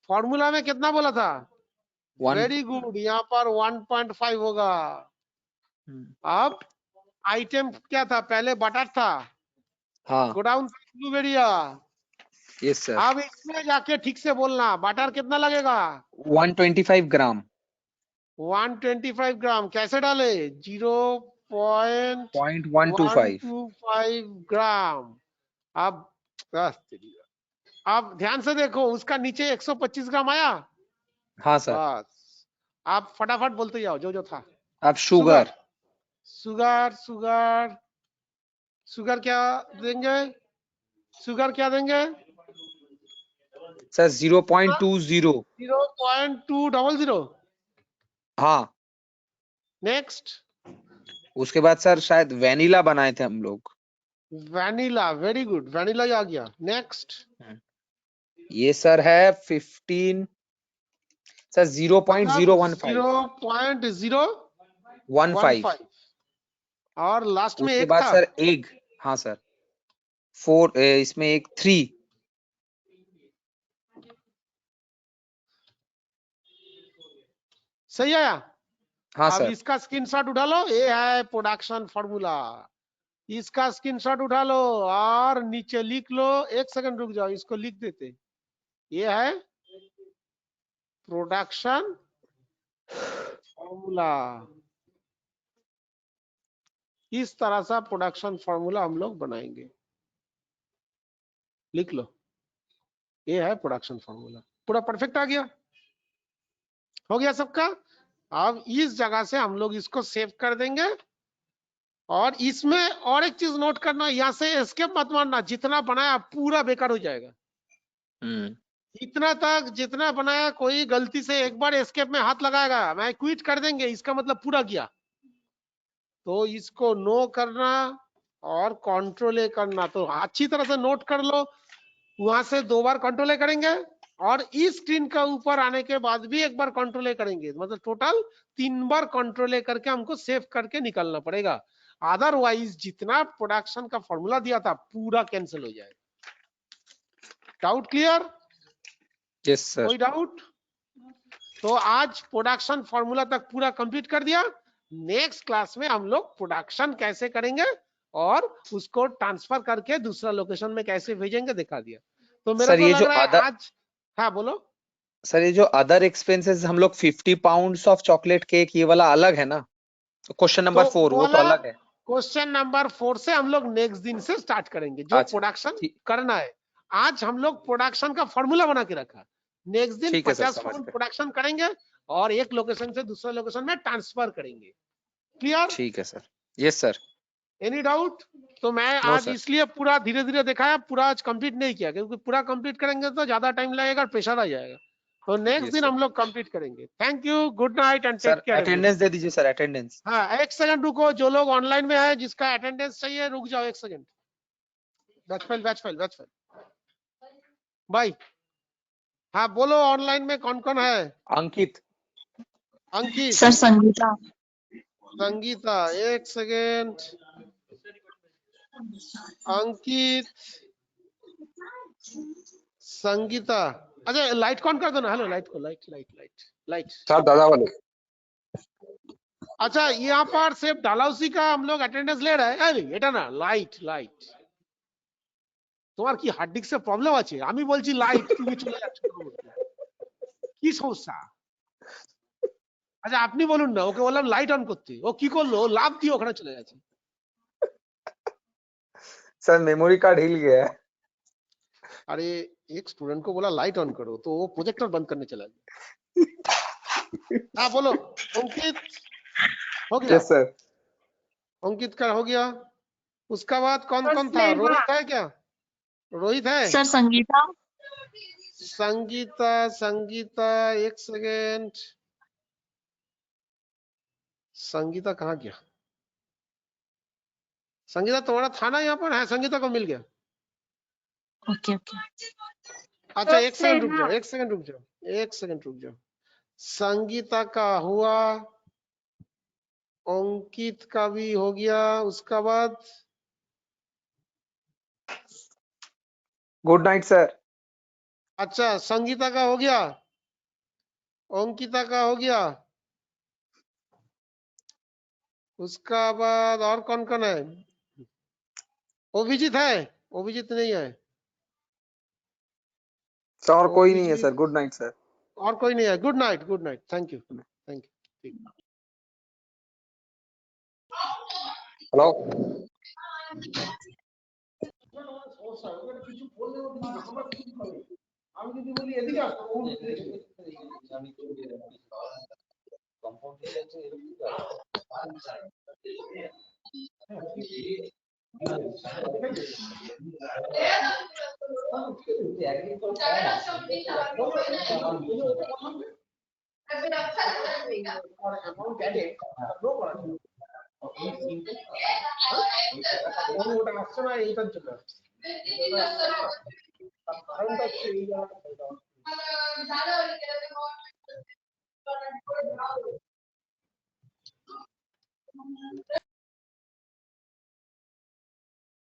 फॉर्मूला में कितना बोला था? वेरी गुड, यहाँ पर 1.5 होगा। अब आइटम क्या था? पहले बटर था, हाँ, गोडाउन ब्लूबेरिया। Yes sir. अब इसमें जाके ठीक से बोलना, बटर कितना लगेगा? 125 ग्राम। 125 ग्राम। कैसे डाले? 0.125। 0.125 ग्राम। अब अब ध्यान से देखो, उसका नीचे 125 ग्राम आया। हाँ सर। बस आप फटाफट बोलते जाओ जो जो था। अब शुगर। शुगर शुगर शुगर क्या देंगे? शुगर क्या देंगे? सर 0.20। 0.200। हाँ, नेक्स्ट, उसके बाद सर शायद वेनिला बनाए थे हम लोग। वैनिला, वेरी गुड, वैनिला आ गया। नेक्स्ट, ये सर है 15। सर 0.015। 0.015। और लास्ट में उसके एक बाद था। Sir egg. हाँ सर, 4, इसमें एक 3। सही आया? हाँ अब सर। इसका स्क्रीनशॉट उठा लो, ये है प्रोडक्शन फॉर्मूला। इसका स्क्रीनशॉट उठा लो और नीचे लिख लो, एक सेकंड रुक जाओ, इसको लिख देते। ये है प्रोडक्शन फॉर्मूला। इस तरह सा प्रोडक्शन फॉर्मूला हम लोग बनाएंगे, लिख लो। ये है प्रोडक्शन फॉर्मूला, पूरा परफेक्ट आ गया, हो गया सबका। अब इस जगह से हम लोग इसको सेव कर देंगे। और इसमें और एक चीज नोट करना, यहाँ से एस्केप मत मारना, जितना बनाया पूरा बेकार हो जाएगा। इतना तक जितना बनाया, कोई गलती से एक बार एस्केप में हाथ लगाएगा, मैं क्विट कर देंगे, इसका मतलब पूरा किया। तो इसको नो करना और कंट्रोल ए करना, तो अच्छी तरह से नोट कर लो। वहां से 2 बार कंट्रोल ए करेंगे और इस स्क्रीन का ऊपर आने के बाद भी एक बार कंट्रोल ए करेंगे, मतलब टोटल 3 बार कंट्रोल ए करके हमको सेव करके निकलना पड़ेगा। अदरवाइज जितना प्रोडक्शन का फॉर्मूला दिया था पूरा कैंसिल हो जाएगा। Doubt clear? Yes sir. कोई डाउट? तो आज प्रोडक्शन फॉर्मूला तक पूरा कंप्लीट कर दिया। नेक्स्ट क्लास में हम लोग प्रोडक्शन कैसे करेंगे और उसको ट्रांसफर करके दूसरा लोकेशन में कैसे भेजेंगे दिखा दिया। तो मेरे सर को ये लग जो रहा है अदर, आज, हाँ बोलो। सर ये जो अदर एक्सपेंसेस हम लोग 50 पाउंड्स ऑफ चॉकलेट केक, ये वाला अलग है ना? क्वेश्चन नंबर 4 वो तो अलग है। क्वेश्चन नंबर 4 से हम लोग नेक्स्ट दिन से स्टार्ट करेंगे, जो अच्छा, प्रोडक्शन ठीक। करना है। आज हम लोग प्रोडक्शन का फॉर्मूला बना के रखा, नेक्स्ट दिन ठीक है सर, 50 समझ पाउंड गए। प्रोडक्शन करेंगे और एक लोकेशन से दूसरे लोकेशन में ट्रांसफर करेंगे। क्लियर? ठीक है sir. Yes sir. Any doubt? तो मैं नो आज सर। इसलिए पूरा धीरे धीरे दिखाया, पूरा आज कंप्लीट नहीं किया, क्योंकि पूरा कंप्लीट करेंगे तो ज्यादा टाइम लगेगा, प्रेशर आ जाएगा। तो नेक्स्ट यस दिन सर। हम लोग कंप्लीट करेंगे। Thank you, good night and take sir care everyone. Attendance दे दीजिए सर, अटेंडेंस। हाँ एक सेकंड रुको, जो लोग ऑनलाइन में है जिसका अटेंडेंस चाहिए रुक जाओ एक सेकंड। बैच फाइल भाई, हाँ बोलो, ऑनलाइन में कौन कौन है? अंकित। अंकित, सर संगीता। संगीता, एक सेकेंड। अंकित, संगीता, अच्छा लाइट कौन कर दो ना। हेलो लाइट को, लाइट। सर दादा वाले। अच्छा यहाँ पर सिर्फ डालहौसी का हम लोग अटेंडेंस ले रहे हैं। अरे এটা না লাইট, তোমার কি হার্ড ডিস্কের প্রবলেম আছে? আমি বলছি লাইট, তুমি চলে যাচ্ছ কি সমস্যা? আচ্ছা আপনি বলুন না, ওকে বললাম লাইট অন করতে, ও কি করলো, ও লাফ দিয়ে ওখানে চলে গেছে। सर मेमोरी कार्ड हिल गया है। अरे एक स्टूडेंट को बोला लाइट ऑन करो तो वो प्रोजेक्टर बंद करने चला गया। हाँ बोलो अंकित, हो गया? Yes sir. अंकित का हो गया। उसका बाद कौन सर, कौन था? स्नेहा। रोहित है क्या? रोहित है? सर संगीता। संगीता एक सेकेंड। संगीता कहाँ गया? संगीता तुम्हारा था ना यहाँ पर? है, संगीता को मिल गया। Okay okay. अच्छा तो एक सेकंड रुक स्नेहा। जाओ, एक सेकंड रुक जाओ। संगीता का हुआ, अंकित का भी हो गया। उसका बाद गुड नाइट सर। अच्छा संगीता का हो गया, अंकिता का हो गया। उसका बाद और कौन कौन है? अभिजीत है? अभिजीत नहीं है सर और कोई नहीं है Abhijeet, sir. Good night sir. और कोई नहीं है। Good night, thank you. Hello. আমি যদি বলি এদিকে আসো, ওটা আসছে না, এইটার জন্য আসছে। কারণটা হচ্ছে এই জায়গাটা